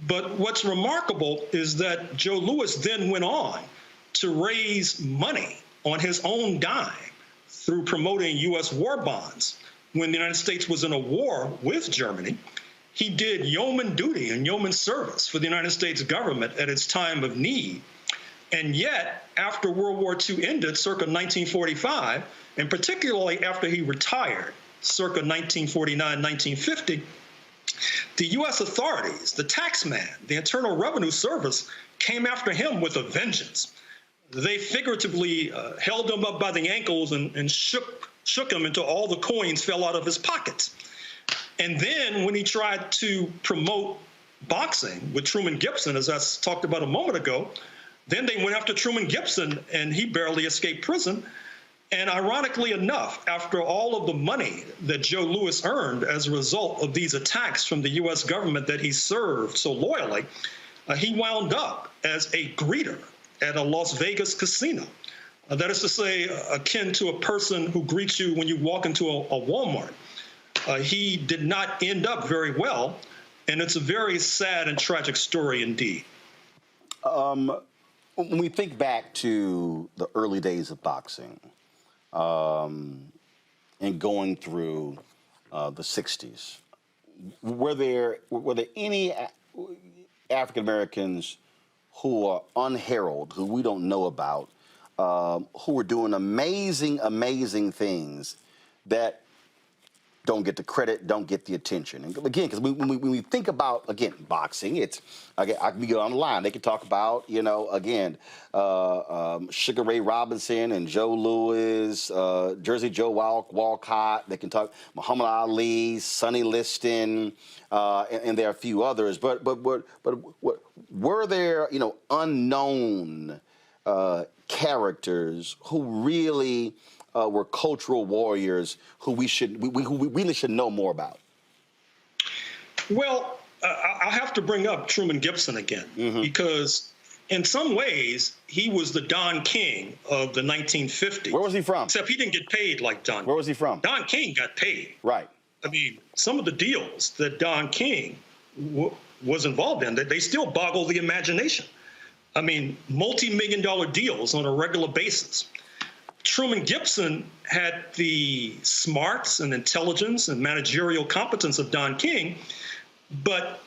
But what's remarkable is that Joe Louis then went on to raise money on his own dime through promoting U.S. war bonds. When the United States was in a war with Germany, he did yeoman duty and yeoman service for the United States government at its time of need. And yet, after World War II ended, circa 1945, and particularly after he retired, circa 1949, 1950, the U.S. authorities, the tax man, the Internal Revenue Service, came after him with a vengeance. They figuratively held him up by the ankles and shook him until all the coins fell out of his pockets. And then when he tried to promote boxing with Truman Gibson, as I talked about a moment ago, then they went after Truman Gibson, and he barely escaped prison. And ironically enough, after all of the money that Joe Louis earned as a result of these attacks from the U.S. government that he served so loyally, he wound up as a greeter at a Las Vegas casino. That is to say, akin to a person who greets you when you walk into a Walmart. He did not end up very well, and it's a very sad and tragic story indeed. When we think back to the early days of boxing, and going through the 60s, were there any African Americans who are unheralded, who we don't know about, who were doing amazing things that don't get the credit, don't get the attention. And again, because when we think about, again, boxing, it's, again, I can go on the line. They can talk about, again, Sugar Ray Robinson and Joe Louis, Jersey Joe Walcott. They can talk Muhammad Ali, Sonny Liston, and there are a few others. But were there, unknown characters who really were cultural warriors who we really should know more about? Well, I'll have to bring up Truman Gibson again, because in some ways he was the Don King of the 1950s. Where was he from? Except he didn't get paid like Don. Where was he from? Don King got paid. Right. I mean, some of the deals that Don King was involved in, that they still boggle the imagination. I mean, multi-million-dollar deals on a regular basis. Truman Gibson had the smarts and intelligence and managerial competence of Don King, but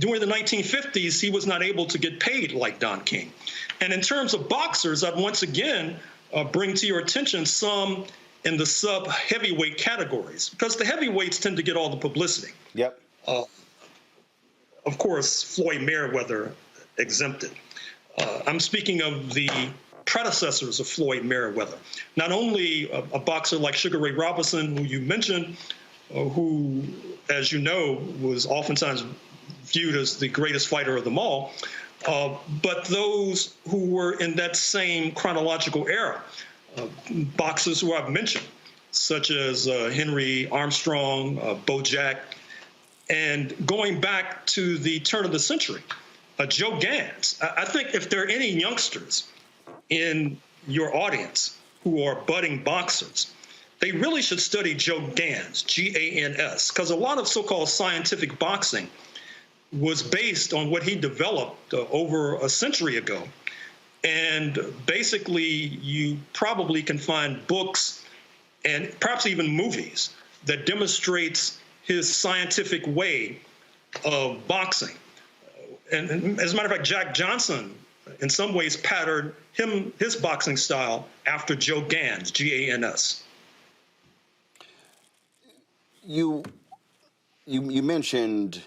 during the 1950s, he was not able to get paid like Don King. And in terms of boxers, I'd once again bring to your attention some in the sub-heavyweight categories, because the heavyweights tend to get all the publicity. Yep. Of course, Floyd Mayweather exempted. I'm speaking of the predecessors of Floyd Mayweather. Not only a boxer like Sugar Ray Robinson, who you mentioned, who, as you know, was oftentimes viewed as the greatest fighter of them all, but those who were in that same chronological era, boxers who I've mentioned, such as Henry Armstrong, Bo Jack, and going back to the turn of the century, Joe Gans. I think if there are any youngsters in your audience who are budding boxers, they really should study Joe Gans, G-A-N-S, because a lot of so-called scientific boxing was based on what he developed over a century ago. And basically, you probably can find books and perhaps even movies that demonstrates his scientific way of boxing. And as a matter of fact, Jack Johnson, in some ways, patterned his boxing style after Joe Gans, G-A-N-S. You mentioned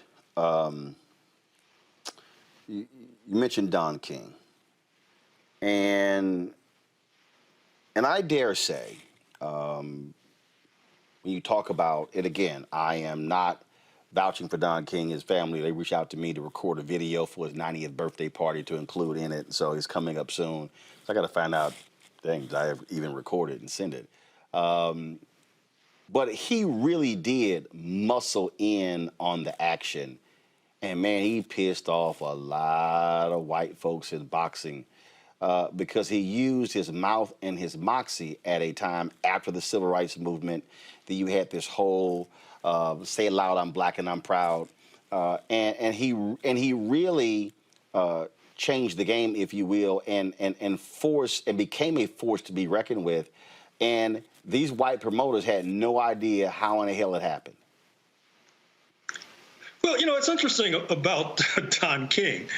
you mentioned Don King, and I dare say, when you talk about it again, I am not vouching for Don King. His family, they reached out to me to record a video for his 90th birthday party to include in it. So it's coming up soon. So I got to find out things I have even recorded and send it. But he really did muscle in on the action. And man, he pissed off a lot of white folks in boxing because he used his mouth and his moxie at a time after the civil rights movement that you had this whole say it loud, I'm black and I'm proud. And he really changed the game, if you will, and became a force to be reckoned with. And these white promoters had no idea how in the hell it happened. Well, it's interesting about Don King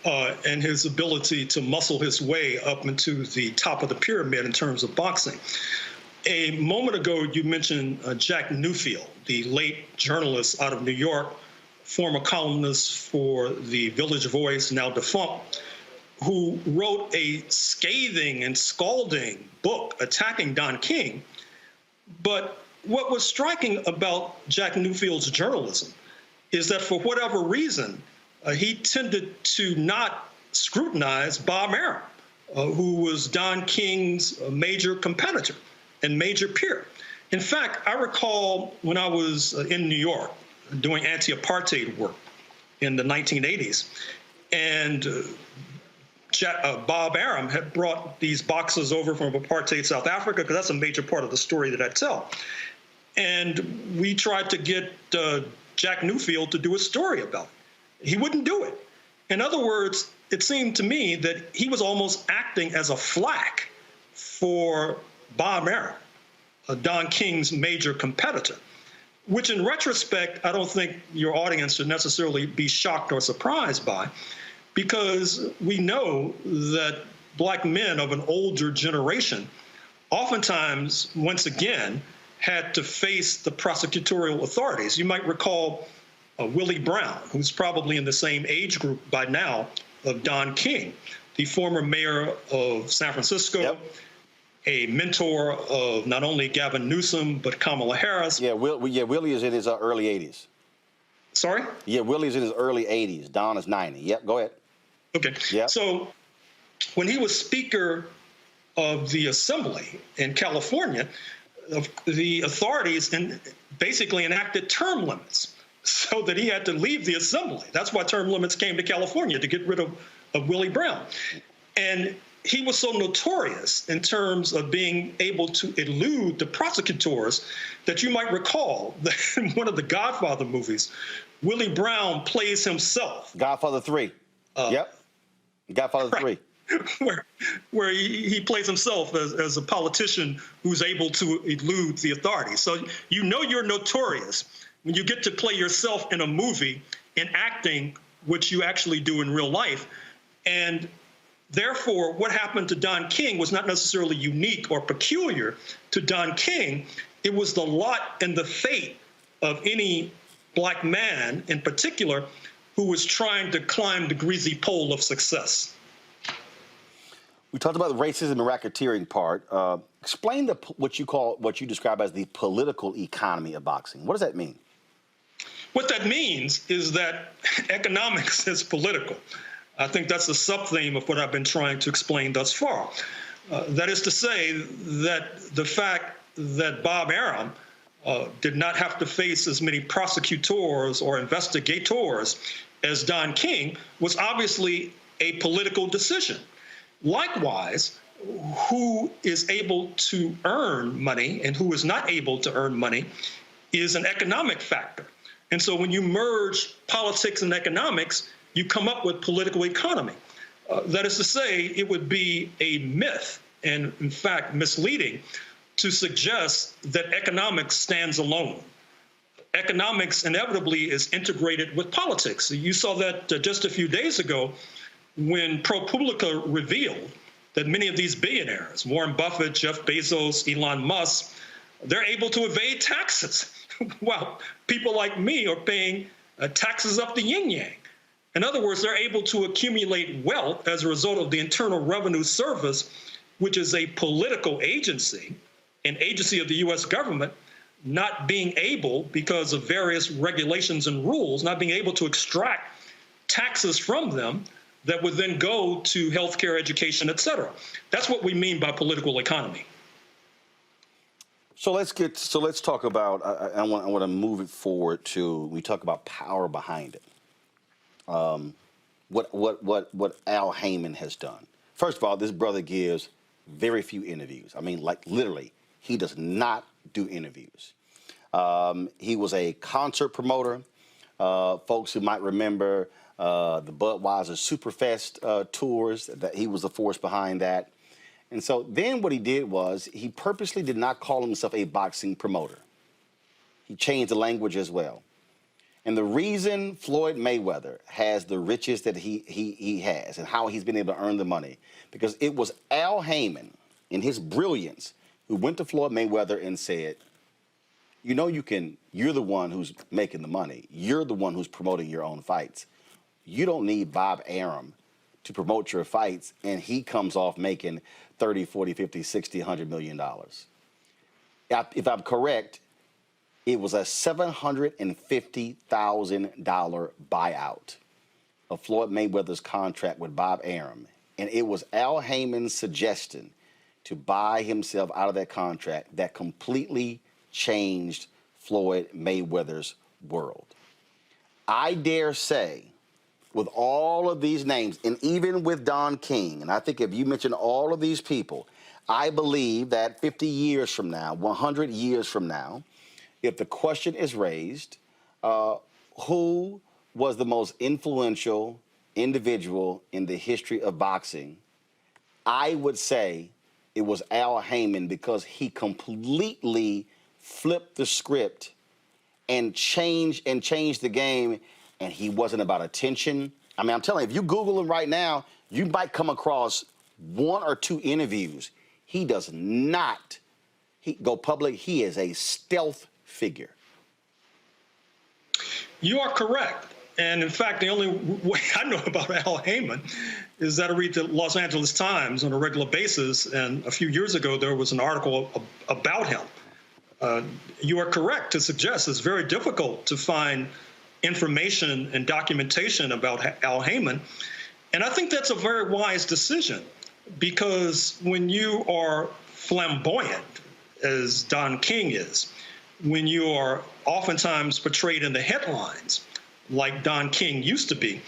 and his ability to muscle his way up into the top of the pyramid in terms of boxing. A moment ago, you mentioned Jack Newfield, the late journalist out of New York, former columnist for the Village Voice, now defunct, who wrote a scathing and scalding book attacking Don King. But what was striking about Jack Newfield's journalism is that for whatever reason, he tended to not scrutinize Bob Arum, who was Don King's major competitor and major peer. In fact, I recall when I was in New York doing anti-apartheid work in the 1980s, and Bob Arum had brought these boxers over from apartheid South Africa, because that's a major part of the story that I tell. And we tried to get Jack Newfield to do a story about it. He wouldn't do it. In other words, it seemed to me that he was almost acting as a flack for Bob Arum, Don King's major competitor, which in retrospect, I don't think your audience should necessarily be shocked or surprised by, because we know that black men of an older generation oftentimes, once again, had to face the prosecutorial authorities. You might recall Willie Brown, who's probably in the same age group by now of Don King, the former mayor of San Francisco, a mentor of not only Gavin Newsom, but Kamala Harris. Yeah, Willie is in his early 80s. Sorry? Yeah, Willie's in his early 80s. Don is 90. Yep, go ahead. Okay. Yep. So when he was Speaker of the Assembly in California, the authorities basically enacted term limits so that he had to leave the Assembly. That's why term limits came to California, to get rid of Willie Brown. And he was so notorious in terms of being able to elude the prosecutors that you might recall that in one of the Godfather movies, Willie Brown plays himself. Godfather 3. Yep. Godfather 3. Where he plays himself as a politician who's able to elude the authorities. So you know you're notorious when you get to play yourself in a movie enacting what you actually do in real life. And therefore, what happened to Don King was not necessarily unique or peculiar to Don King. It was the lot and the fate of any black man in particular who was trying to climb the greasy pole of success. We talked about the racism and racketeering part. Explain what you describe as the political economy of boxing. What does that mean? What that means is that economics is political. I think that's a sub-theme of what I've been trying to explain thus far. That is to say that the fact that Bob Arum did not have to face as many prosecutors or investigators as Don King was obviously a political decision. Likewise, who is able to earn money and who is not able to earn money is an economic factor. And so when you merge politics and economics, you come up with political economy. That is to say, it would be a myth and, in fact, misleading to suggest that economics stands alone. Economics inevitably is integrated with politics. You saw that just a few days ago when ProPublica revealed that many of these billionaires, Warren Buffett, Jeff Bezos, Elon Musk, they're able to evade taxes while people like me are paying taxes up the yin-yang. In other words, they're able to accumulate wealth as a result of the Internal Revenue Service, which is a political agency, an agency of the U.S. government, not being able, because of various regulations and rules, not being able to extract taxes from them that would then go to healthcare, education, et cetera. That's what we mean by political economy. So let's talk about. I want to move it forward to. We talk about power behind it. What Al Heyman has done. First of all, this brother gives very few interviews. I mean, like literally, he does not do interviews. He was a concert promoter. Folks who might remember the Budweiser Superfest tours, that he was the force behind that. And so then what he did was he purposely did not call himself a boxing promoter. He changed the language as well. And the reason Floyd Mayweather has the riches that he has and how he's been able to earn the money, because it was Al Heyman, in his brilliance, who went to Floyd Mayweather and said, you know, you're the one who's making the money. You're the one who's promoting your own fights. You don't need Bob Arum to promote your fights, and he comes off making 30, 40, 50, 60, $100 million. If I'm correct, it was a $750,000 buyout of Floyd Mayweather's contract with Bob Arum. And it was Al Heyman's suggestion to buy himself out of that contract that completely changed Floyd Mayweather's world. I dare say, with all of these names, and even with Don King, and I think if you mention all of these people, I believe that 50 years from now, 100 years from now, if the question is raised, who was the most influential individual in the history of boxing, I would say it was Al Heyman, because he completely flipped the script and changed the game, and he wasn't about attention. I mean, I'm telling you, if you Google him right now, you might come across one or two interviews. He does not go public, he is a stealth figure. You are correct. And in fact, the only way I know about Al Heyman is that I read the Los Angeles Times on a regular basis. And a few years ago, there was an article about him. You are correct to suggest it's very difficult to find information and documentation about Al Heyman. And I think that's a very wise decision, because when you are flamboyant, as Don King is, when you are oftentimes portrayed in the headlines, like Don King used to be,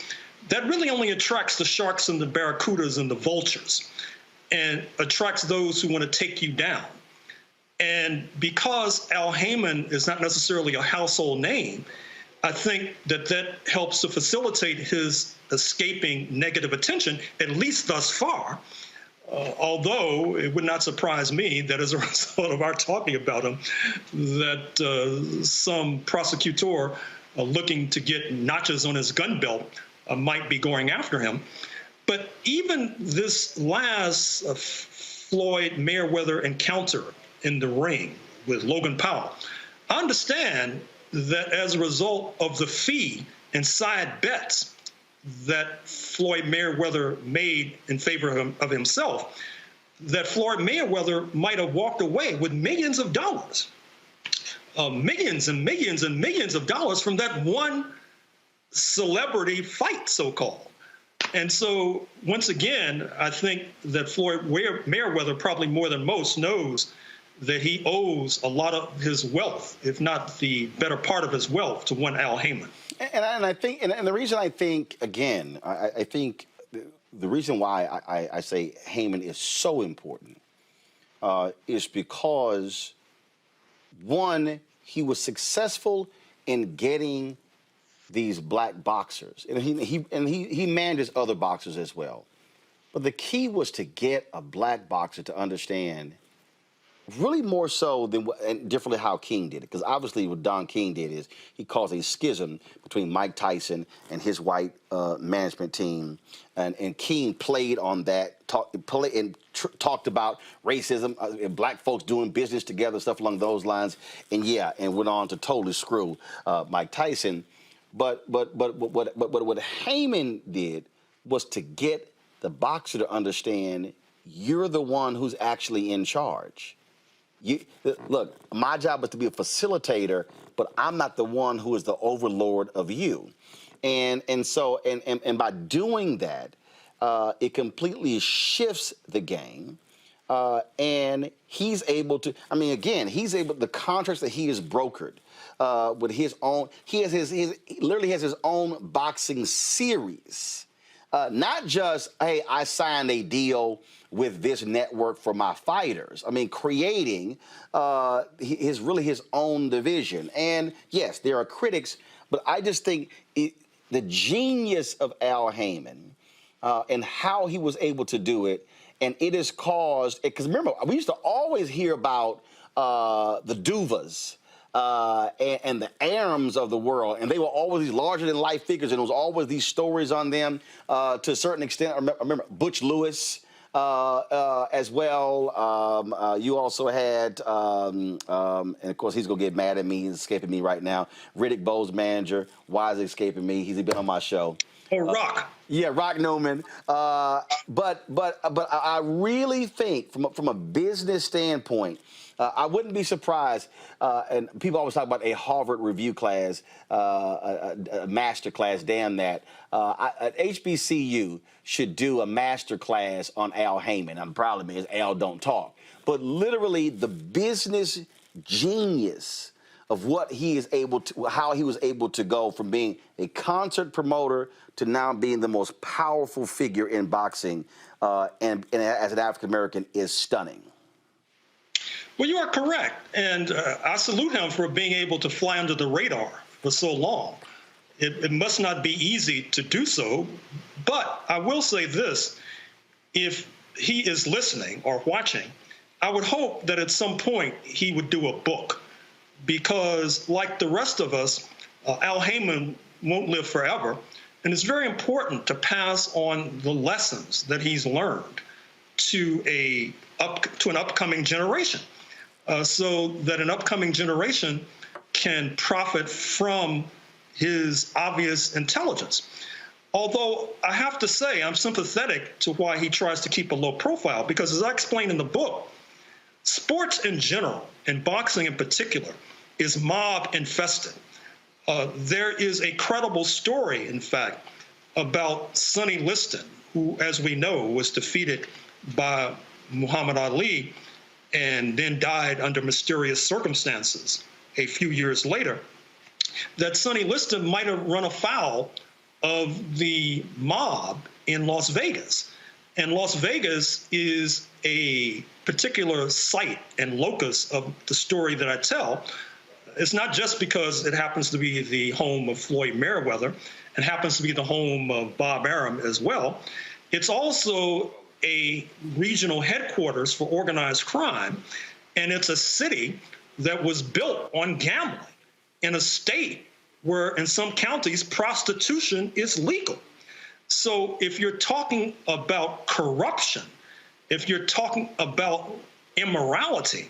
that really only attracts the sharks and the barracudas and the vultures, and attracts those who want to take you down. And because Al Heyman is not necessarily a household name, I think that helps to facilitate his escaping negative attention, at least thus far. Although it would not surprise me that as a result of our talking about him, that some prosecutor looking to get notches on his gun belt might be going after him. But even this last Floyd-Mayweather encounter in the ring with Logan Paul, I understand that as a result of the fee and side bets that Floyd Mayweather made in favor of himself, that Floyd Mayweather might have walked away with millions of dollars, millions and millions and millions of dollars from that one celebrity fight, so-called. And so, once again, I think that Floyd Mayweather, probably more than most, knows that he owes a lot of his wealth, if not the better part of his wealth, to one Al Heyman. And I think, and the reason I think, again, I think the reason why I say Heyman is so important is because, one, he was successful in getting these black boxers, and he manages other boxers as well. But the key was to get a black boxer to understand, really more so than and differently how King did it, because obviously what Don King did is he caused a schism between Mike Tyson and his white management team, and King played on that, talked about racism, and black folks doing business together, stuff along those lines, and went on to totally screw Mike Tyson. But what Heyman did was to get the boxer to understand, you're the one who's actually in charge. Look, my job is to be a facilitator, but I'm not the one who is the overlord of you. And so by doing that, it completely shifts the game. And he's able to, the contracts that he has brokered with his own, he literally has his own boxing series. Not just, hey, I signed a deal with this network for my fighters. I mean, creating his own division. And yes, there are critics, but I just think the genius of Al Heyman and how he was able to do it, and it has caused, because remember, we used to always hear about the Duvas and the Arams of the world, and they were always these larger-than-life figures, and there was always these stories on them to a certain extent. I remember Butch Lewis as well. You also had, and of course he's going to get mad at me, he's escaping me right now, Riddick Bowe's manager. Why is he escaping me? He's been on my show. Oh, Rock. Yeah, Rock Newman. But I really think from a business standpoint, I wouldn't be surprised, and people always talk about a Harvard review class, a master class, damn that. HBCU should do a master class on Al Heyman. I'm proud of me, as Al don't talk. But literally the business genius of what he is able to, how he was able to go from being a concert promoter to now being the most powerful figure in boxing, and as an African American, is stunning. Well, you are correct, and I salute him for being able to fly under the radar for so long. It must not be easy to do so, but I will say this: if he is listening or watching, I would hope that at some point he would do a book, because like the rest of us, Al Heyman won't live forever, and it's very important to pass on the lessons that he's learned to an upcoming generation. so that an upcoming generation can profit from his obvious intelligence. Although I have to say I'm sympathetic to why he tries to keep a low profile, because as I explained in the book, sports in general, and boxing in particular, is mob infested. There is a credible story, in fact, about Sonny Liston, who, as we know, was defeated by Muhammad Ali and then died under mysterious circumstances a few years later, that Sonny Liston might have run afoul of the mob in Las Vegas. And Las Vegas is a particular site and locus of the story that I tell. It's not just because it happens to be the home of Floyd Mayweather and happens to be the home of Bob Arum as well. It's also a regional headquarters for organized crime, and it's a city that was built on gambling in a state where in some counties prostitution is legal. So if you're talking about corruption, if you're talking about immorality,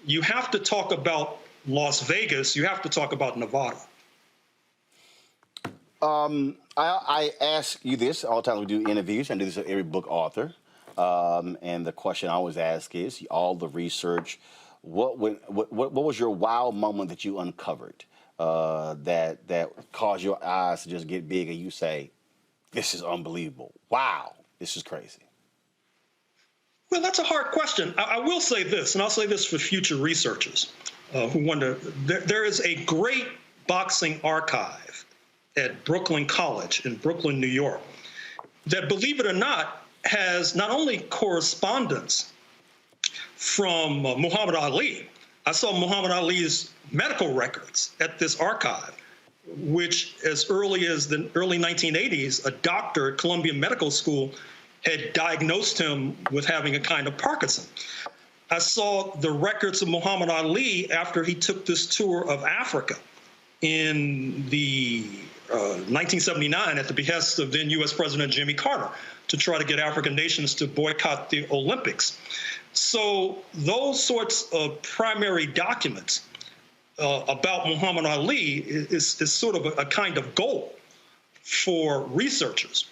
you have to talk about Las Vegas, you have to talk about Nevada. I ask you this all the time we do interviews, and I do this with every book author. And the question I always ask is, all the research, what was your wow moment that you uncovered that caused your eyes to just get big and you say, this is unbelievable. Wow, this is crazy. Well, that's a hard question. I will say this, and I'll say this for future researchers who wonder. There is a great boxing archive at Brooklyn College in Brooklyn, New York, that, believe it or not, has not only correspondence from Muhammad Ali. I saw Muhammad Ali's medical records at this archive, which as early as the early 1980s, a doctor at Columbia Medical School had diagnosed him with having a kind of Parkinson. I saw the records of Muhammad Ali after he took this tour of Africa in the 1979 at the behest of then U.S. President Jimmy Carter to try to get African nations to boycott the Olympics. So those sorts of primary documents about Muhammad Ali is sort of a kind of goal for researchers.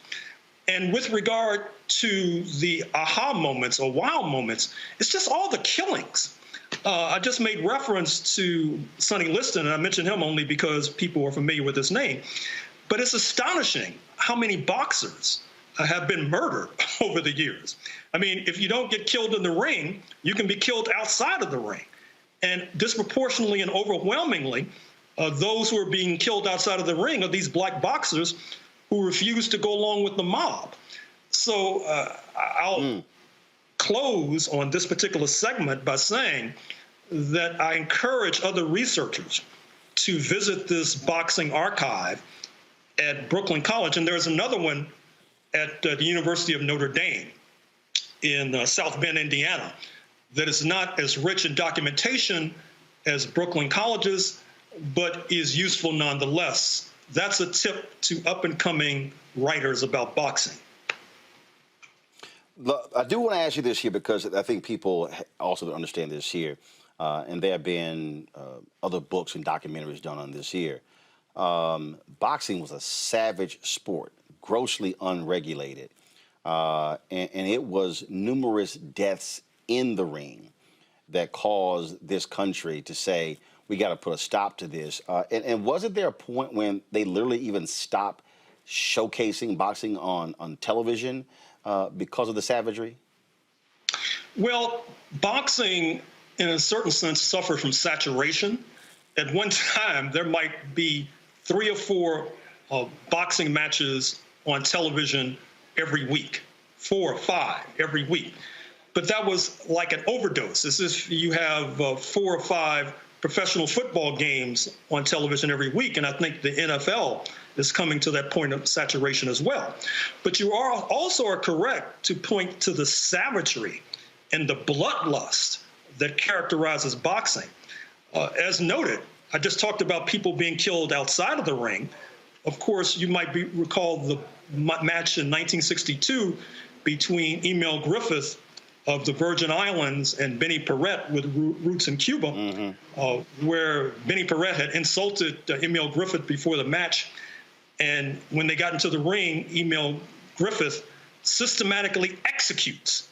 And with regard to the aha moments or wow moments, it's just all the killings. I just made reference to Sonny Liston, and I mentioned him only because people are familiar with his name. But it's astonishing how many boxers have been murdered over the years. I mean, if you don't get killed in the ring, you can be killed outside of the ring. And disproportionately and overwhelmingly, those who are being killed outside of the ring are these black boxers who refuse to go along with the mob. So I'll close on this particular segment by saying that I encourage other researchers to visit this boxing archive at Brooklyn College. And there's another one at the University of Notre Dame in South Bend, Indiana, that is not as rich in documentation as Brooklyn College's, but is useful nonetheless. That's a tip to up-and-coming writers about boxing. Look, I do want to ask you this here because I think people also understand this here, and there have been other books and documentaries done on this here. Boxing was a savage sport, grossly unregulated, and it was numerous deaths in the ring that caused this country to say, we got to put a stop to this. And wasn't there a point when they literally even stopped showcasing boxing on television because of the savagery? Well, boxing, in a certain sense, suffered from saturation. At one time, there might be 3 or 4 boxing matches on television every week, 4 or 5 every week. But that was like an overdose. It's as if you have 4 or 5 professional football games on television every week, and I think the NFL is coming to that point of saturation as well. But you also are correct to point to the savagery and the bloodlust that characterizes boxing. As noted, I just talked about people being killed outside of the ring. Of course, you might recall the match in 1962 between Emil Griffith of the Virgin Islands and Benny Perret with roots in Cuba, where Benny Perret had insulted Emil Griffith before the match. And when they got into the ring, Emil Griffith systematically executes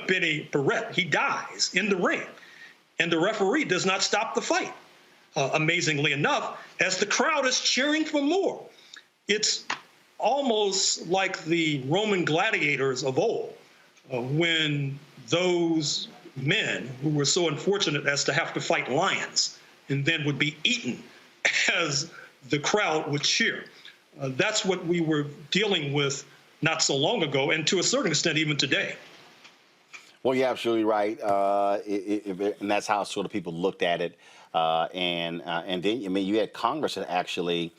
Benny Perret. He dies in the ring. And the referee does not stop the fight, amazingly enough, as the crowd is cheering for more. It's almost like the Roman gladiators of old, when those men who were so unfortunate as to have to fight lions and then would be eaten as the crowd would cheer. That's what we were dealing with not so long ago, and to a certain extent even today. Well, you're absolutely right, and that's how sort of people looked at it. And then, I mean, you had Congress that actually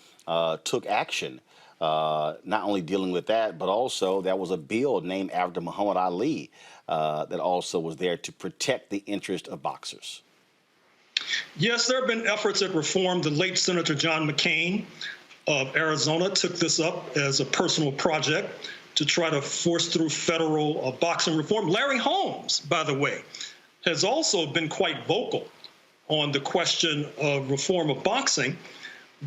took action, not only dealing with that, but also there was a bill named after Muhammad Ali that also was there to protect the interest of boxers. Yes, there have been efforts at reform. The late Senator John McCain of Arizona took this up as a personal project to try to force through federal boxing reform. Larry Holmes, by the way, has also been quite vocal on the question of reform of boxing,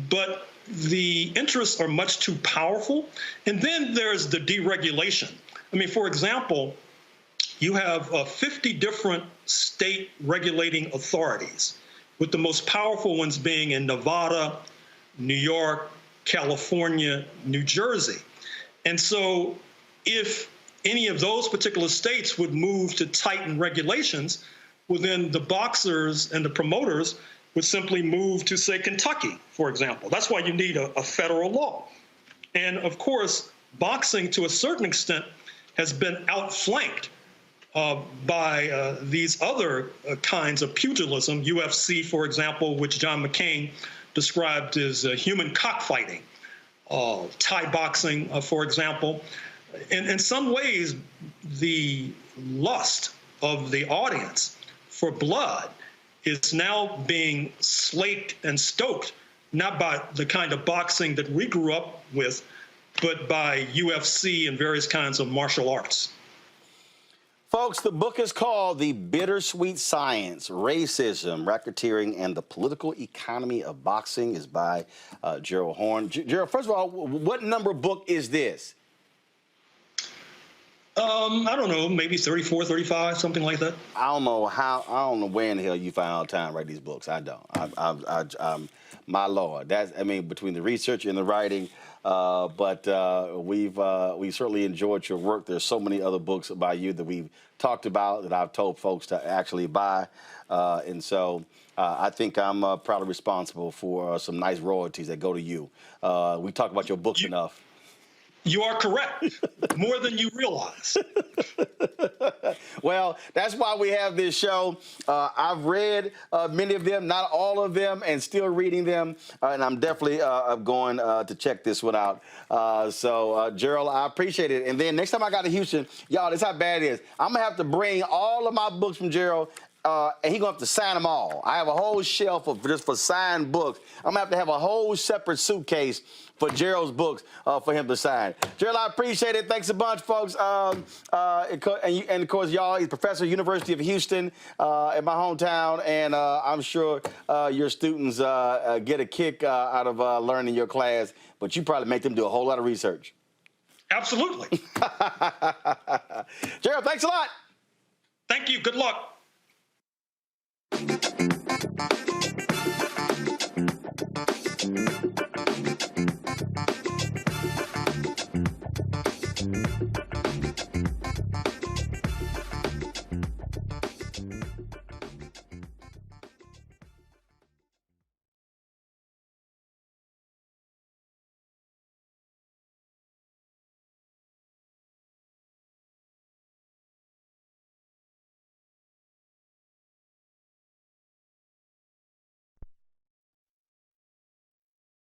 but the interests are much too powerful. And then there's the deregulation. I mean, for example, you have 50 different state regulating authorities, with the most powerful ones being in Nevada, New York, California, New Jersey. And so if any of those particular states would move to tighten regulations, well, then the boxers and the promoters would simply move to, say, Kentucky, for example. That's why you need a federal law. And of course, boxing to a certain extent has been outflanked by these other kinds of pugilism, UFC, for example, which John McCain described as human cockfighting, Thai boxing, for example. In some ways, the lust of the audience for blood is now being slaked and stoked, not by the kind of boxing that we grew up with, but by UFC and various kinds of martial arts. Folks, the book is called The Bittersweet Science, Racism, Racketeering, and the Political Economy of Boxing. Is by Gerald Horne. Gerald, first of all, what number book is this? I don't know, maybe 34, 35, something like that. I don't know where in the hell you find all the time to write these books. I don't. My Lord, between the research and the writing, but we've certainly enjoyed your work. There's so many other books by you that we've talked about that I've told folks to actually buy, and so I think I'm probably responsible for some nice royalties that go to you. We talk about your books enough. You are correct, more than you realize. Well, that's why we have this show. I've read many of them, not all of them, and still reading them. And I'm definitely going to check this one out. So, Gerald, I appreciate it. And then next time I got to Houston, y'all, this is how bad it is. I'm going to have to bring all of my books from Gerald, and he's going to have to sign them all. I have a whole shelf of just for signed books. I'm going to have a whole separate suitcase for Gerald's books for him to sign. Gerald, I appreciate it. Thanks a bunch, folks. And of course, y'all, he's professor at University of Houston in my hometown, and I'm sure your students get a kick out of learning your class, but you probably make them do a whole lot of research. Absolutely. Gerald, thanks a lot. Thank you. Good luck.